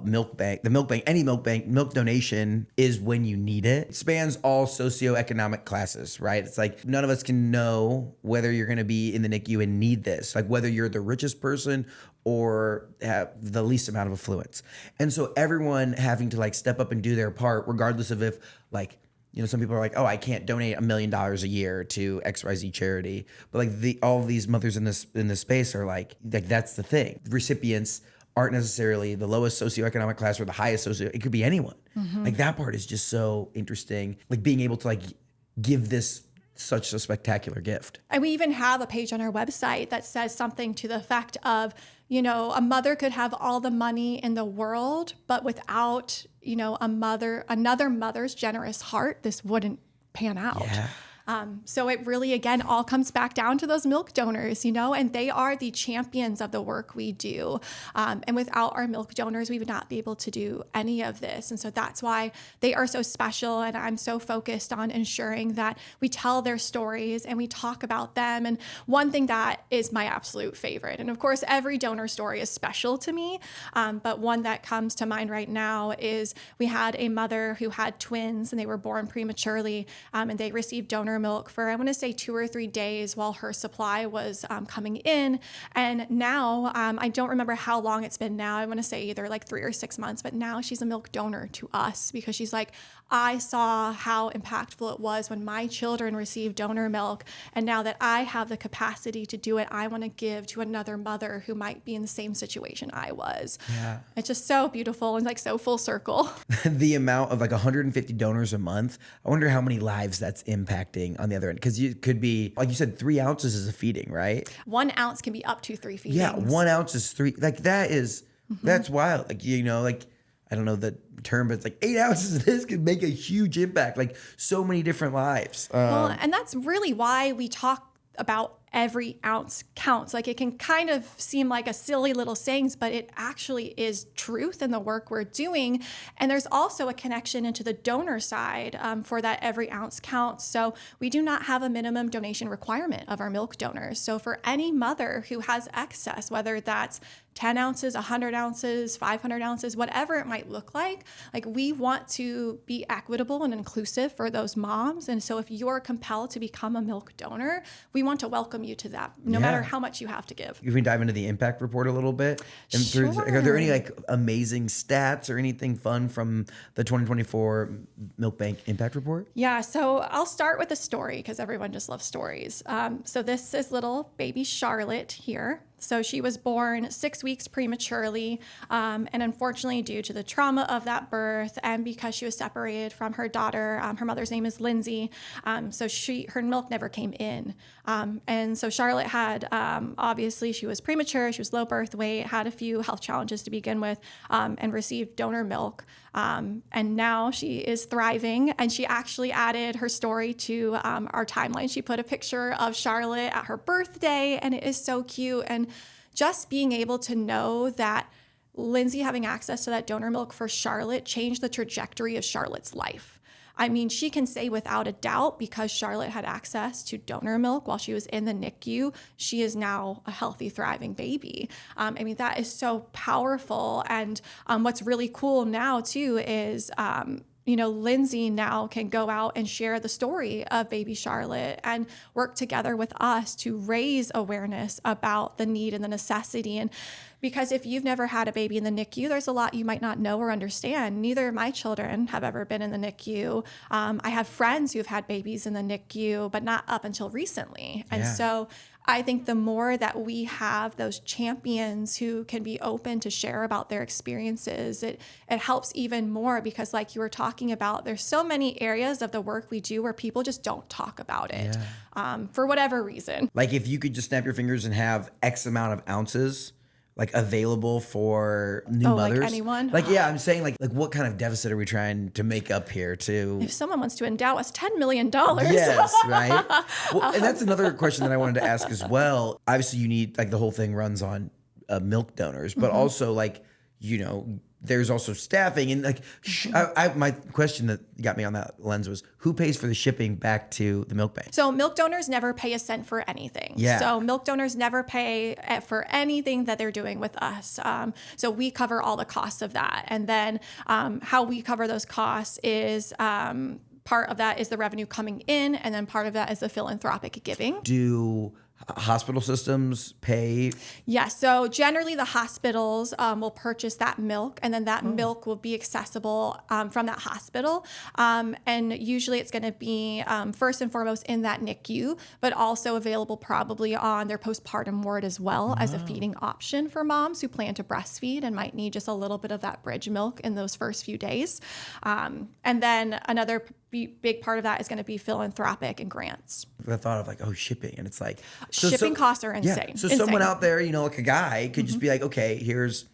milk bank, any milk donation is when you need it. It spans all socioeconomic classes, right? It's like none of us can know whether you're going to be in the NICU and need this, like whether you're the richest person or have the least amount of affluence. And so everyone having to like step up and do their part, regardless of if like, you know, some people are like, oh, I can't donate $1 million a year to XYZ charity. But like all of these mothers in this space are like that's the thing. Recipients aren't necessarily the lowest socioeconomic class or the highest it could be anyone. Like that part is just so interesting. Like being able to like give this such a spectacular gift. And we even have a page on our website that says something to the effect of, you know, a mother could have all the money in the world, but without, you know, another mother's generous heart, this wouldn't pan out. Yeah. So it really, again, all comes back down to those milk donors, you know, and they are the champions of the work we do. And without our milk donors, we would not be able to do any of this. And so that's why they are so special. And I'm so focused on ensuring that we tell their stories and we talk about them. And one thing that is my absolute favorite, and of course, every donor story is special to me. But one that comes to mind right now is we had a mother who had twins and they were born prematurely and they received donor milk for, I want to say 2 or 3 days while her supply was coming in. And now, I don't remember how long it's been now. I want to say either like 3 or 6 months, but now she's a milk donor to us because she's like, I saw how impactful it was when my children received donor milk. And now that I have the capacity to do it, I want to give to another mother who might be in the same situation I was. Yeah. It's just so beautiful and like so full circle. The amount of like 150 donors a month, I wonder how many lives that's impacting on the other end. Because you could be, like you said, 3 ounces is a feeding, right? 1 ounce can be up to 3 feedings. Yeah, 1 ounce is 3. Like that is, that's wild. Like, you know, like, I don't know the term, but it's like 8 ounces of this could make a huge impact. Like so many different lives. Well, and that's really why we talk about every ounce counts. Like it can kind of seem like a silly little sayings, but it actually is truth in the work we're doing. And there's also a connection into the donor side for that every ounce counts. So we do not have a minimum donation requirement of our milk donors. So for any mother who has excess, whether that's 10 ounces, 100 ounces, 500 ounces, whatever it might look like we want to be equitable and inclusive for those moms. And so if you're compelled to become a milk donor, we want to welcome you to that, no matter how much you have to give. You can dive into the impact report a little bit. And Sure. are there any like amazing stats or anything fun from the 2024 Milk Bank Impact Report? Yeah, so I'll start with a story because everyone just loves stories. So this is little baby Charlotte here. So she was born 6 weeks prematurely, and unfortunately due to the trauma of that birth and because she was separated from her daughter, her mother's name is Lindsay, so her milk never came in. And so Charlotte had, obviously she was premature, she was low birth weight, had a few health challenges to begin with, and received donor milk. And now she is thriving, and she actually added her story to our timeline. She put a picture of Charlotte at her birthday, and it is so cute. And just being able to know that Lindsay having access to that donor milk for Charlotte changed the trajectory of Charlotte's life. I mean, she can say without a doubt, because Charlotte had access to donor milk while she was in the NICU, she is now a healthy, thriving baby. I mean, that is so powerful. And what's really cool now, too, is Lindsay now can go out and share the story of baby Charlotte and work together with us to raise awareness about the need and the necessity. And because if you've never had a baby in the NICU, there's a lot you might not know or understand. Neither of my children have ever been in the NICU. I have friends who've had babies in the NICU, but not up until recently. And so I think the more that we have those champions who can be open to share about their experiences, it helps even more because like you were talking about, there's so many areas of the work we do where people just don't talk about it for whatever reason. Like if you could just snap your fingers and have X amount of ounces like available for new mothers. Like anyone? Like, yeah, I'm saying like what kind of deficit are we trying to make up here to? If someone wants to endow us $10 million. Yes, right? Well, and that's another question that I wanted to ask as well. Obviously you need, like the whole thing runs on milk donors, but also like, there's also staffing and like my question that got me on that lens was who pays for the shipping back to the milk bank? So milk donors never pay a cent for anything. Yeah. So milk donors never pay for anything that they're doing with us. So we cover all the costs of that. And then how we cover those costs is part of that is the revenue coming in, and then part of that is the philanthropic giving. Do hospital systems pay? Yes. So generally the hospitals will purchase that milk, and then that milk will be accessible from that hospital. And usually it's going to be first and foremost in that NICU, but also available probably on their postpartum ward as well as a feeding option for moms who plan to breastfeed and might need just a little bit of that bridge milk in those first few days. And then another big part of that is going to be philanthropic and grants. The thought of like, shipping. And it's like... shipping costs are insane. Yeah. So someone out there, like a guy could just be like, okay, here's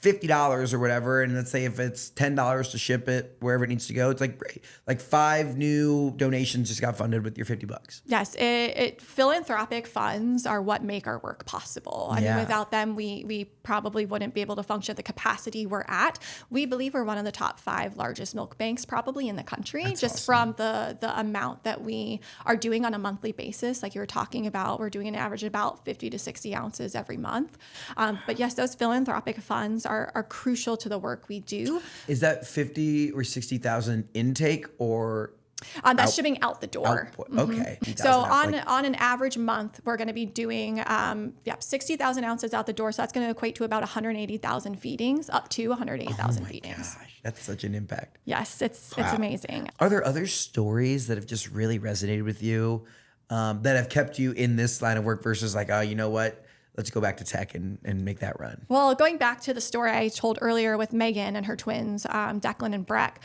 $50 or whatever. And let's say if it's $10 to ship it wherever it needs to go, it's like great. Like 5 new donations just got funded with your $50. Yes. Philanthropic funds are what make our work possible. I mean, without them, we probably wouldn't be able to function at the capacity we're at. We believe we're one of the top 5 largest milk banks probably in the country. That's just awesome. from the amount that we are doing on a monthly basis. Like you were talking about, we're doing an average of about 50 to 60 ounces every month. But yes, those philanthropic funds are crucial to the work we do. Is that 50 or 60,000 intake or... That's shipping out the door. Output. Okay. So on an average month, we're going to be doing 60,000 ounces out the door. So that's going to equate to about 180,000 feedings, up to 180,000 feedings. Gosh, that's such an impact. Yes, it's amazing. Are there other stories that have just really resonated with you that have kept you in this line of work versus like, you know what? Let's go back to tech and make that run. Well, going back to the story I told earlier with Megan and her twins, Declan and Breck.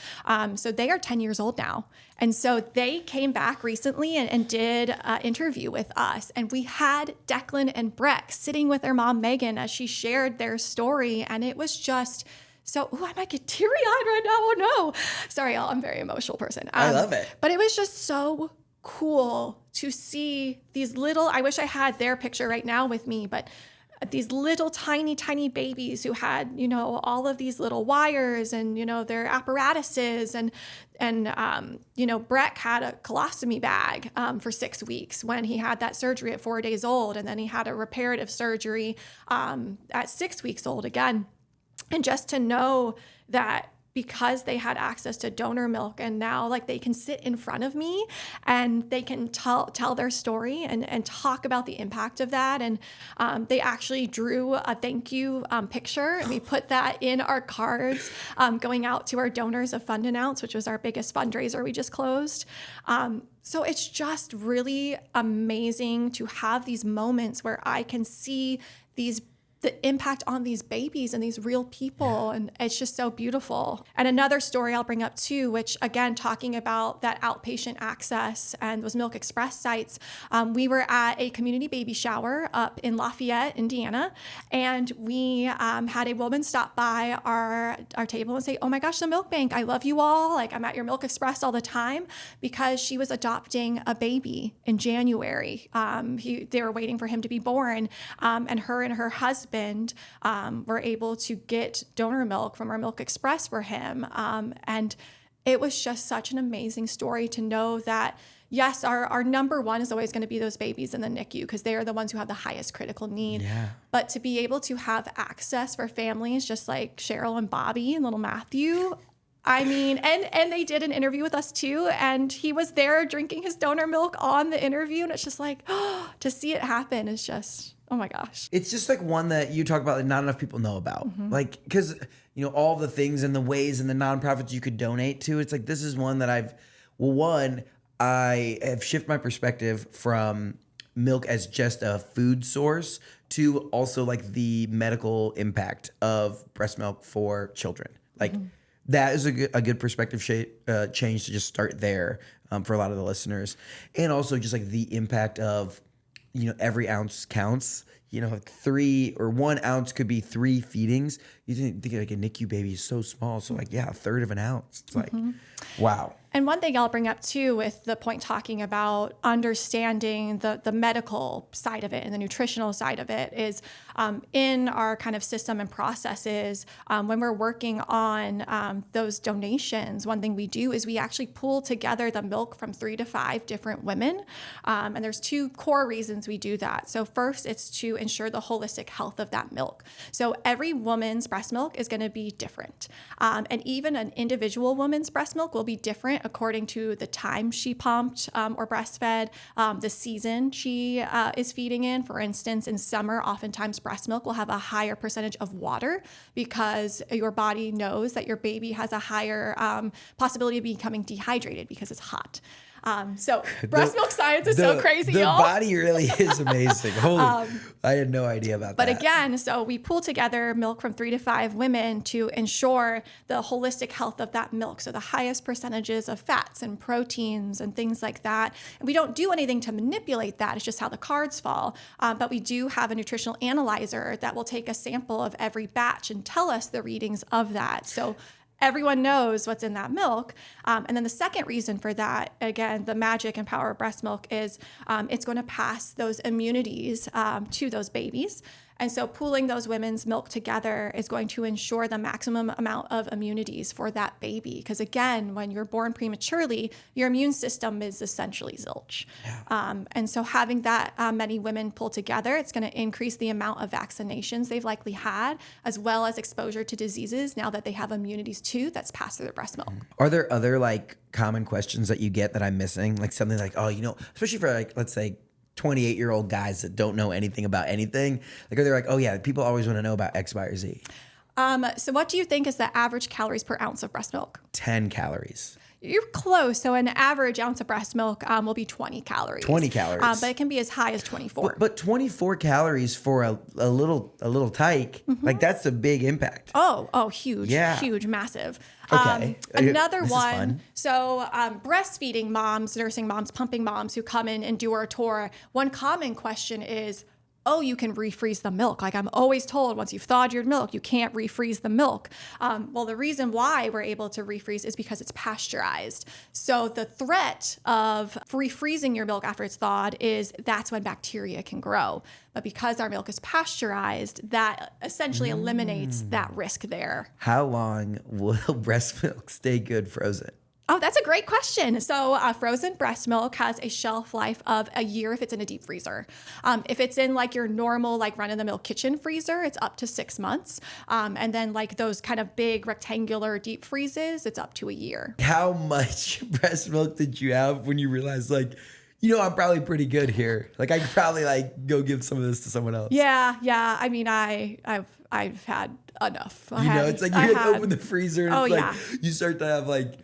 So they are 10 years old now. And so they came back recently and did an interview with us. And we had Declan and Breck sitting with their mom, Megan, as she shared their story. And it was just... So, I might get teary-eyed right now. Oh, no. Sorry, y'all. I'm a very emotional person. I love it. But it was just so cool to see these little, I wish I had their picture right now with me, but these little tiny babies who had, all of these little wires and, their apparatuses and Breck had a colostomy bag for 6 weeks when he had that surgery at 4 days old. And then he had a reparative surgery at 6 weeks old again. And just to know that because they had access to donor milk and now like they can sit in front of me and they can tell their story and talk about the impact of that. And they actually drew a thank you picture, and we put that in our cards going out to our donors of Fund and Ounce, which was our biggest fundraiser we just closed. So it's just really amazing to have these moments where I can see the impact on these babies and these real people. And it's just so beautiful. And another story I'll bring up too, which again, talking about that outpatient access and those Milk Express sites, we were at a community baby shower up in Lafayette, Indiana. And we had a woman stop by our table and say, "Oh my gosh, the milk bank, I love you all. Like I'm at your Milk Express all the time," because she was adopting a baby in January. They were waiting for him to be born. And her and her husband were able to get donor milk from our Milk Express for him. And it was just such an amazing story to know that, yes, our number one is always going to be those babies in the NICU because they are the ones who have the highest critical need. Yeah. But to be able to have access for families just like Cheryl and Bobby and little Matthew, I mean, and they did an interview with us too, and he was there drinking his donor milk on the interview, and it's just like, to see it happen is just... Oh my gosh. It's just like one that you talk about that not enough people know about. Mm-hmm. Like, because, all the things and the ways and the nonprofits you could donate to, it's like, this is one that I have shifted my perspective from milk as just a food source to also like the medical impact of breast milk for children. Like, that is a good perspective change to just start there for a lot of the listeners. And also just like the impact of, every ounce counts. Like 3 or 1 ounce could be 3 feedings. You think like a NICU baby is so small. So like, a third of an ounce. It's like, wow. And one thing I'll bring up too with the point talking about understanding the medical side of it and the nutritional side of it is in our kind of system and processes, when we're working on those donations, one thing we do is we actually pull together the milk from 3 to 5 different women. And there's 2 core reasons we do that. So first, it's to ensure the holistic health of that milk. So every woman's breast milk is going to be different. And even an individual woman's breast milk will be different according to the time she pumped or breastfed, the season she is feeding in. For instance, in summer, oftentimes breast milk will have a higher percentage of water because your body knows that your baby has a higher possibility of becoming dehydrated because it's hot. So breast milk science is so crazy, y'all. The body really is amazing. Holy, I had no idea about that. But again, so we pull together milk from 3 to 5 women to ensure the holistic health of that milk. So the highest percentages of fats and proteins and things like that. And we don't do anything to manipulate that. It's just how the cards fall. But we do have a nutritional analyzer that will take a sample of every batch and tell us the readings of that. So everyone knows what's in that milk. And then the second reason for that, again, the magic and power of breast milk is it's going to pass those immunities to those babies. And so pooling those women's milk together is going to ensure the maximum amount of immunities for that baby. Because again, when you're born prematurely, your immune system is essentially zilch. Yeah. And so having that many women pull together, it's going to increase the amount of vaccinations they've likely had, as well as exposure to diseases now that they have immunities too that's passed through their breast milk. Are there other like common questions that you get that I'm missing? Like something like, oh, especially for like, let's say 28-year-old guys that don't know anything about anything. Like, are they like, oh yeah, people always want to know about X, Y, or Z? So what do you think is the average calories per ounce of breast milk? 10 calories. You're close. So an average ounce of breast milk will be 20 calories. 20 calories. But it can be as high as 24. But 24 calories for a little tyke, like that's a big impact. Oh, huge. Yeah. Huge, massive. Okay. Another this one. Is fun. So breastfeeding moms, nursing moms, pumping moms who come in and do our tour, one common question is, oh, you can refreeze the milk. Like I'm always told, once you've thawed your milk, you can't refreeze the milk. Well, the reason why we're able to refreeze is because it's pasteurized. So the threat of refreezing your milk after it's thawed is that's when bacteria can grow. But because our milk is pasteurized, that essentially eliminates that risk there. How long will breast milk stay good frozen? Oh, that's a great question. So frozen breast milk has a shelf life of a year if it's in a deep freezer. If it's in like your normal, like run-of-the-mill kitchen freezer, it's up to 6 months. And then like those kind of big rectangular deep freezes, it's up to a year. How much breast milk did you have when you realized like, I'm probably pretty good here. Like I could probably like go give some of this to someone else. Yeah. I mean, I've had enough. It's like you open the freezer and it's like you start to have like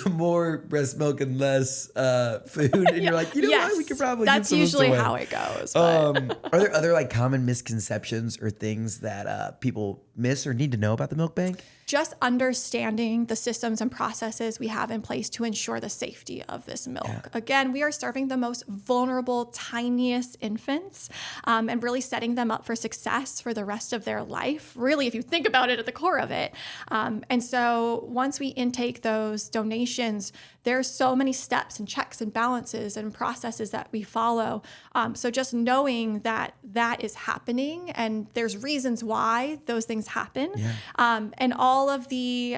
more breast milk and less food, and you're like, what? We could probably. That's usually how it goes. Are there other like common misconceptions or things that people miss or need to know about the milk bank? Just understanding the systems and processes we have in place to ensure the safety of this milk. Yeah. Again, we are serving the most vulnerable, tiniest infants and really setting them up for success for the rest of their life, really, if you think about it at the core of it. And so once we intake those donations, there's so many steps and checks and balances and processes that we follow. So just knowing that that is happening and there's reasons why those things happen. Yeah. And all of the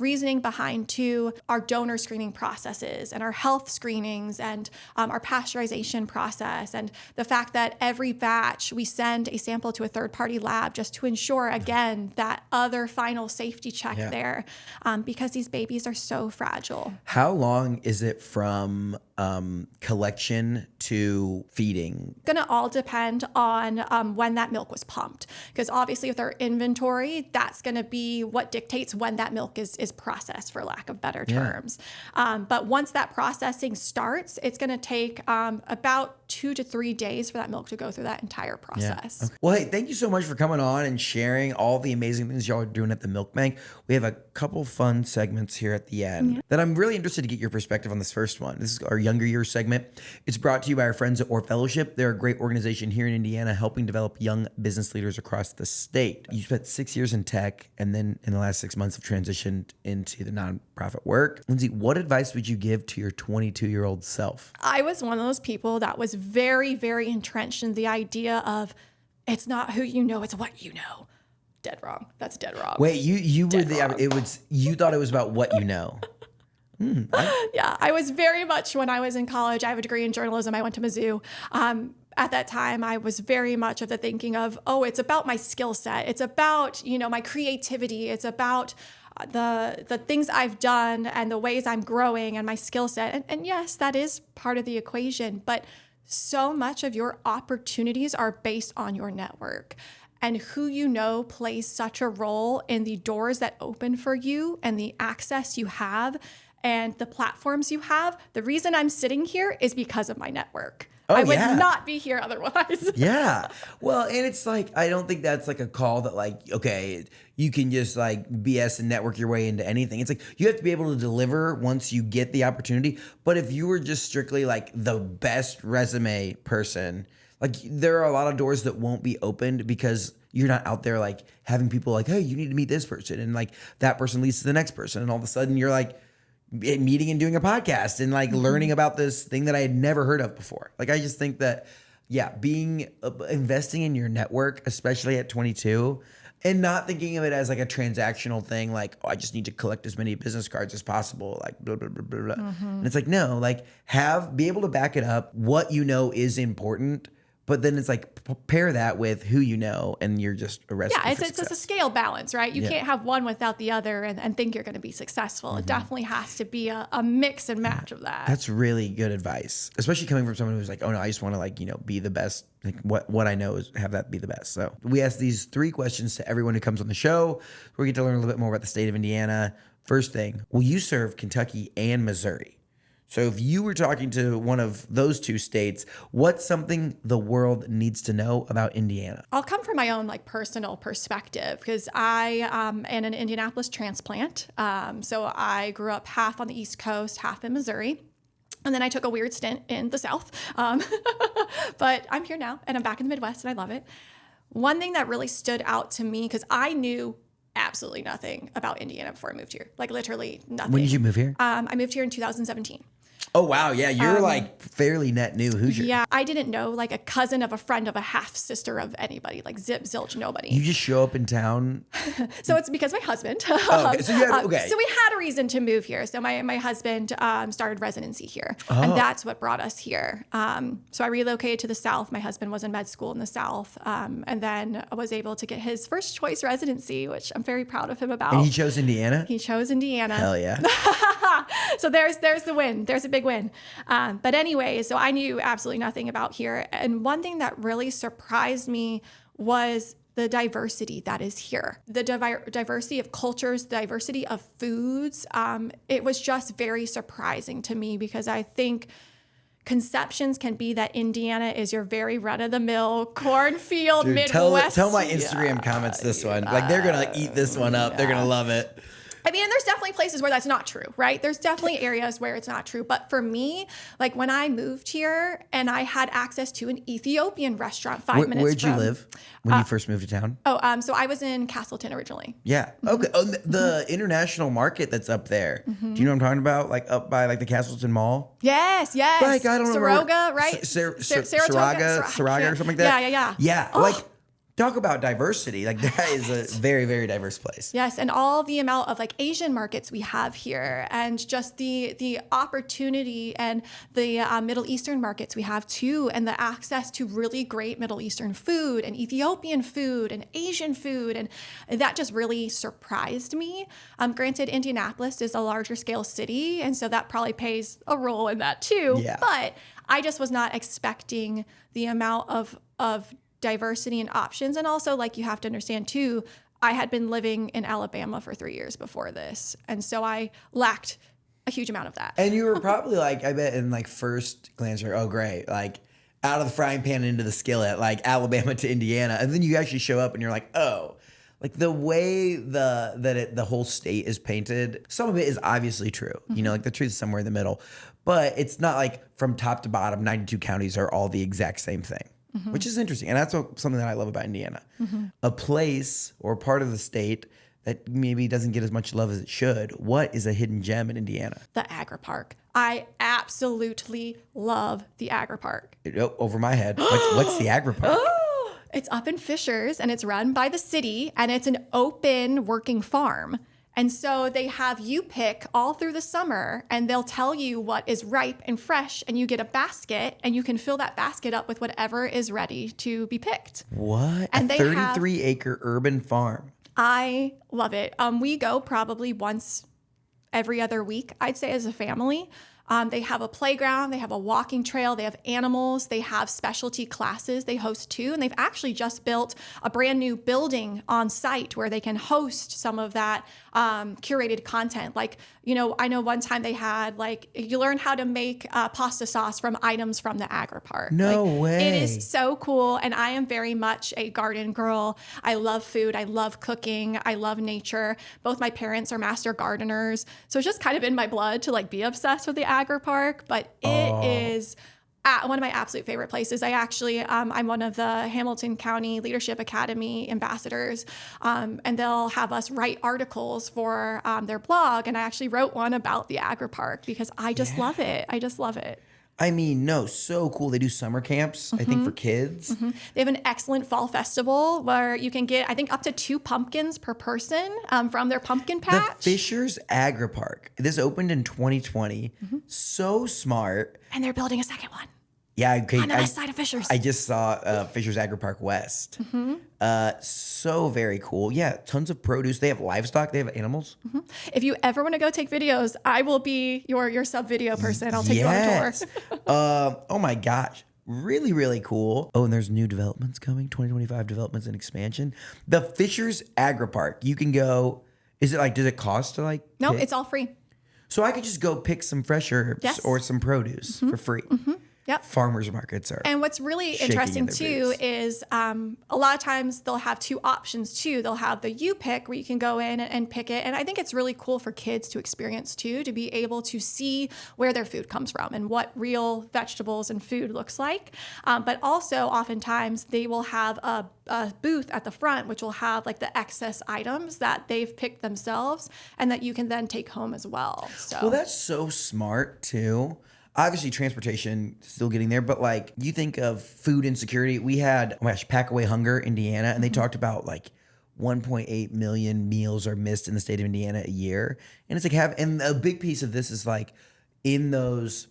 reasoning behind too our donor screening processes and our health screenings and our pasteurization process and the fact that every batch we send a sample to a third-party lab just to ensure, again, that other final safety check there because these babies are so fragile. How long is it from collection to feeding? Going to all depend on when that milk was pumped, because obviously with our inventory, that's going to be what dictates when that milk is processed, for lack of better terms. But once that processing starts, it's going to take about about 2 to 3 days for that milk to go through that entire process. Okay. Well, hey, thank you so much for coming on and sharing all the amazing things y'all are doing at the milk bank. We have a couple fun segments here at the end that I'm really interested to get your perspective on this first one. This is our Younger Years segment. It's brought to you by our friends at Or Fellowship. They're a great organization here in Indiana helping develop young business leaders across the state. You spent 6 years in tech and then in the last 6 months have transitioned into the nonprofit work. Lindsay, what advice would you give to your 22-year-old self? I was one of those people that was very, very entrenched in the idea of it's not who you know, it's what you know. Dead wrong. That's dead wrong. Wait, you were Wrong. you thought it was about what you know. Yeah, I was very much when I was in college. I have a degree in journalism. I went to Mizzou. At that time, I was very much of the thinking of, oh, it's about my skill set. It's about, my creativity. It's about the things I've done and the ways I'm growing and my skill set. And yes, that is part of the equation. But so much of your opportunities are based on your network. And who you know plays such a role in the doors that open for you and the access you have and the platforms you have. The reason I'm sitting here is because of my network. Oh, I would yeah. not be here otherwise. Yeah. Well, and it's like, I don't think that's like a call that like, okay, you can just like BS and network your way into anything. It's like, you have to be able to deliver once you get the opportunity. But if you were just strictly like the best resume person, like there are a lot of doors that won't be opened because you're not out there like having people like, hey, you need to meet this person. And like that person leads to the next person. And all of a sudden you're like, meeting and doing a podcast and like learning about this thing that I had never heard of before. Like, I just think that, investing in your network, especially at 22 and not thinking of it as like a transactional thing. Like, oh, I just need to collect as many business cards as possible. Like blah, blah, blah, blah, blah. And it's like, no, like be able to back it up. What you know is important. But then it's like pair that with who you know, and you're just a recipe for success. It's a scale balance, right? You can't have one without the other and think you're going to be successful. It definitely has to be a mix and match of that. That's really good advice, especially coming from someone who's like, oh no, I just want to be the best. Like what I know is have that be the best. So we ask these 3 questions to everyone who comes on the show. We get to learn a little bit more about the state of Indiana. First thing, will you serve Kentucky and Missouri? So if you were talking to one of those 2 states, what's something the world needs to know about Indiana? I'll come from my own personal perspective because I am an Indianapolis transplant. So I grew up half on the East Coast, half in Missouri. And then I took a weird stint in the South. But I'm here now and I'm back in the Midwest and I love it. One thing that really stood out to me, because I knew absolutely nothing about Indiana before I moved here, like literally nothing. When did you move here? I moved here in 2017. Oh, wow. Yeah. You're fairly net new Hoosier. Yeah. I didn't know a cousin of a friend of a half sister of anybody, zip, zilch, nobody. You just show up in town. So it's because my husband. Oh, okay. So we had a reason to move here. So my husband started residency here and that's what brought us here. So I relocated to the South. My husband was in med school in the South. And then I was able to get his first choice residency, which I'm very proud of him about. And he chose Indiana? He chose Indiana. Hell yeah. So there's the win. There's a big win. But anyway, so I knew absolutely nothing about here. And one thing that really surprised me was the diversity that is here, the diversity of cultures, the diversity of foods. It was just very surprising to me because I think conceptions can be that Indiana is your very run-of-the-mill cornfield Midwest. Tell my Instagram comments this one. They're going to eat this one up. Yeah. They're going to love it. I mean, and there's definitely places where that's not true, right? There's definitely areas where it's not true. But for me, when I moved here and I had access to an Ethiopian restaurant 5 minutes Where'd you live when you first moved to town? So I was in Castleton originally. Yeah. Okay. Oh, the international market that's up there. Do you know what I'm talking about? Up by the Castleton Mall? Yes. I don't know. Saroga, right? Saraga or something like that? Yeah. Yeah. Talk about diversity. That is a very, very diverse place. Yes. And all the amount of Asian markets we have here and just the opportunity and the Middle Eastern markets we have too, and the access to really great Middle Eastern food and Ethiopian food and Asian food. And that just really surprised me. Granted, Indianapolis is a larger scale city. And so that probably plays a role in that too. Yeah. But I just was not expecting the amount of diversity and options. And also, you have to understand too, I had been living in Alabama for 3 years before this. And so I lacked a huge amount of that. And you were probably I bet in first glance, you're, oh, great. out of the frying pan into the skillet, like Alabama to Indiana. And then you actually show up and you're like, oh, like the way the whole state is painted, some of it is obviously true. You know, like the truth is somewhere in the middle. But it's not like from top to bottom, 92 counties are all the exact same thing, which is interesting. And that's something that I love about Indiana. A place or part of the state that maybe doesn't get as much love as it should. What is a hidden gem in Indiana? The Agri-Park. I absolutely love the Agri-Park. Over my head. What's the Agri-Park? It's up in Fishers, and it's run by the city, and it's an open working farm. And so they have you pick all through the summer, and they'll tell you what is ripe and fresh, and you get a basket, and you can fill that basket up with whatever is ready to be picked. What? And a 33-acre urban farm. I love it. We go probably once every other week, I'd say, as a family. They have a playground, they have a walking trail, they have animals, they have specialty classes they host too. And they've actually just built a brand new building on site where they can host some of that curated content. Like, you know, I know one time they had like, you learn how to make pasta sauce from items from the Agri-Park. No way. It is so cool. And I am very much a garden girl. I love food. I love cooking. I love nature. Both my parents are master gardeners. So it's just kind of in my blood to like be obsessed with the Agri-Park, but it is one of my absolute favorite places. I actually, I'm one of the Hamilton County Leadership Academy ambassadors, and they'll have us write articles for their blog. And I actually wrote one about the Agri-Park because I just love it. I just love it. I mean, no, so cool. They do summer camps, I think, for kids. They have an excellent fall festival where you can get, I think, up to 2 pumpkins per person from their pumpkin patch. The Fishers Agri-Park. This opened in 2020. So smart. And they're building a second one. Yeah, okay. On the west side of Fishers. I just saw Fishers Agri-Park West. So very cool. Yeah, tons of produce. They have livestock. They have animals. If you ever want to go take videos, I will be your sub video person. I'll take you on a tour. Oh my gosh. Really, really cool. Oh, and there's new developments coming, 2025 developments and expansion. The Fishers Agri-Park. You can go, is it like, does it cost to like? No, pick? it's all free. So I could just go pick some fresh herbs or some produce for free. Yep. Farmers markets are. And what's really interesting too is a lot of times they'll have 2 options too. They'll have the you pick where you can go in and pick it. And I think it's really cool for kids to experience too, to be able to see where their food comes from and what real vegetables and food looks like. But also oftentimes they will have a booth at the front, which will have like the excess items that they've picked themselves and that you can then take home as well. So. Well, that's so smart too. Obviously, transportation still getting there, but like you think of food insecurity. We had, oh my gosh, Pack Away Hunger, Indiana, and they talked about like 1.8 million meals are missed in the state of Indiana a year. And it's like and a big piece of this is like in those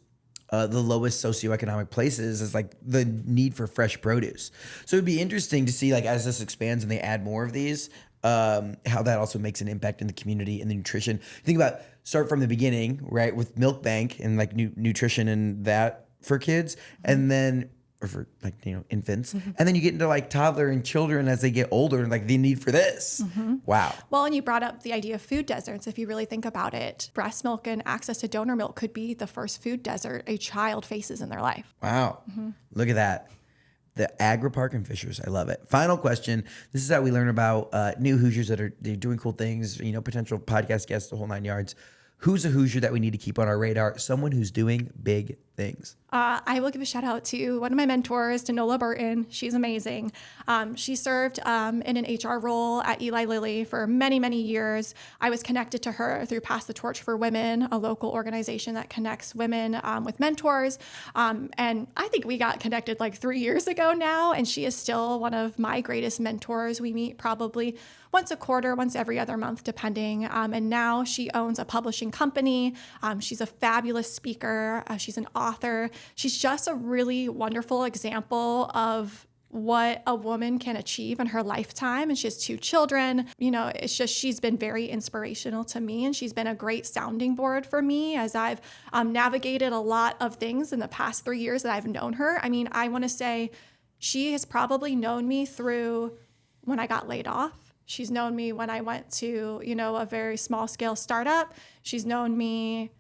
the lowest socioeconomic places is like the need for fresh produce. So it'd be interesting to see like as this expands and they add more of these, how that also makes an impact in the community and the nutrition. Think about start from the beginning, right, with milk bank and like nutrition and that for kids, and then or for like infants, and then you get into like toddler and children as they get older and like the need for this. Wow. Well, and you brought up the idea of food deserts. If you really think about it, breast milk and access to donor milk could be the first food desert a child faces in their life. Wow. Look at that. The Agri-Park and Fishers. I love it. Final question. This is how we learn about new Hoosiers that are doing cool things, potential podcast guests, the whole 9 yards. Who's a Hoosier that we need to keep on our radar? Someone who's doing big things. I will give a shout out to one of my mentors, Danola Burton. She's amazing. She served in an HR role at Eli Lilly for many, many years. I was connected to her through Pass the Torch for Women, a local organization that connects women with mentors. And I think we got connected like 3 years ago now, and she is still one of my greatest mentors. We meet probably once a quarter, once every other month, depending. And now she owns a publishing company. She's a fabulous speaker. She's an author. She's just a really wonderful example of what a woman can achieve in her lifetime. And she has 2 children. It's just, she's been very inspirational to me, and she's been a great sounding board for me as I've navigated a lot of things in the past 3 years that I've known her. I mean, I want to say she has probably known me through when I got laid off. She's known me when I went to, a very small scale startup. She's known me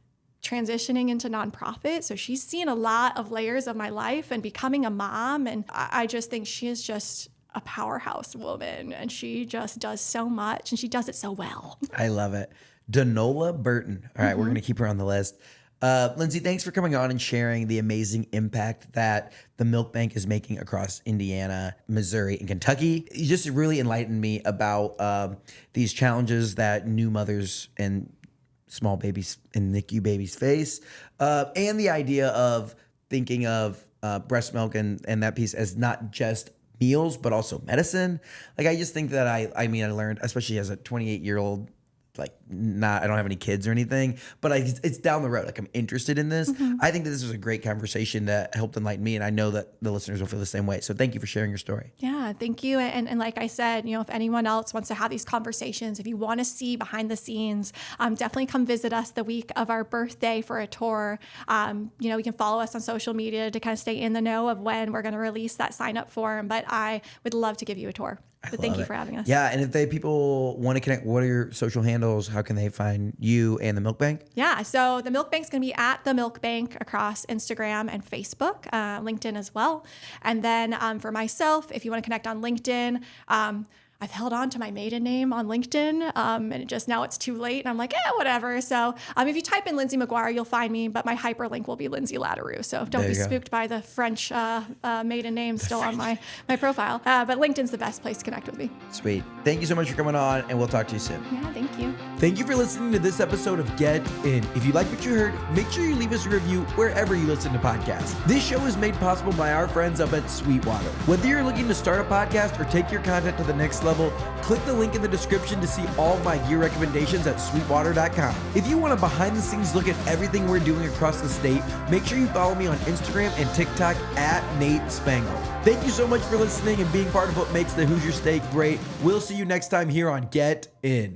transitioning into nonprofit. So she's seen a lot of layers of my life and becoming a mom. And I just think she is just a powerhouse woman, and she just does so much, and she does it so well. I love it. Danola Burton. All right, we're going to keep her on the list. Lindsay, thanks for coming on and sharing the amazing impact that the milk bank is making across Indiana, Missouri, and Kentucky. You just really enlightened me about these challenges that new mothers and small babies and NICU babies face, and the idea of thinking of breast milk and that piece as not just meals, but also medicine. Like, I just think that I learned, especially as a 28-year-old, like, I don't have any kids or anything, but it's down the road. Like, I'm interested in this. I think that this was a great conversation that helped enlighten me, and I know that the listeners will feel the same way. So thank you for sharing your story. Yeah, thank you. And like I said, if anyone else wants to have these conversations, if you want to see behind the scenes, definitely come visit us the week of our birthday for a tour. You can follow us on social media to kind of stay in the know of when we're going to release that sign up form. But I would love to give you a tour. So thank you for having us. Yeah, and if people want to connect, what are your social handles? How can they find you and the Milk Bank? Yeah, so the Milk Bank's going to be at the Milk Bank across Instagram and Facebook, LinkedIn as well. And then for myself, if you want to connect on LinkedIn, I've held on to my maiden name on LinkedIn, and just now it's too late, and I'm like, whatever. So if you type in Lindsay McGuire, you'll find me, but my hyperlink will be Lindsay Latteroux. So don't be spooked by the French maiden name still on my profile. But LinkedIn's the best place to connect with me. Sweet. Thank you so much for coming on, and we'll talk to you soon. Yeah, thank you. Thank you for listening to this episode of Get In. If you like what you heard, make sure you leave us a review wherever you listen to podcasts. This show is made possible by our friends up at Sweetwater. Whether you're looking to start a podcast or take your content to the next level, click the link in the description to see all of my gear recommendations at sweetwater.com. If you want a behind the scenes look at everything we're doing across the state, make sure you follow me on Instagram and TikTok at Nate Spangle. Thank you so much for listening and being part of what makes the Hoosier State great. We'll see you next time here on Get In.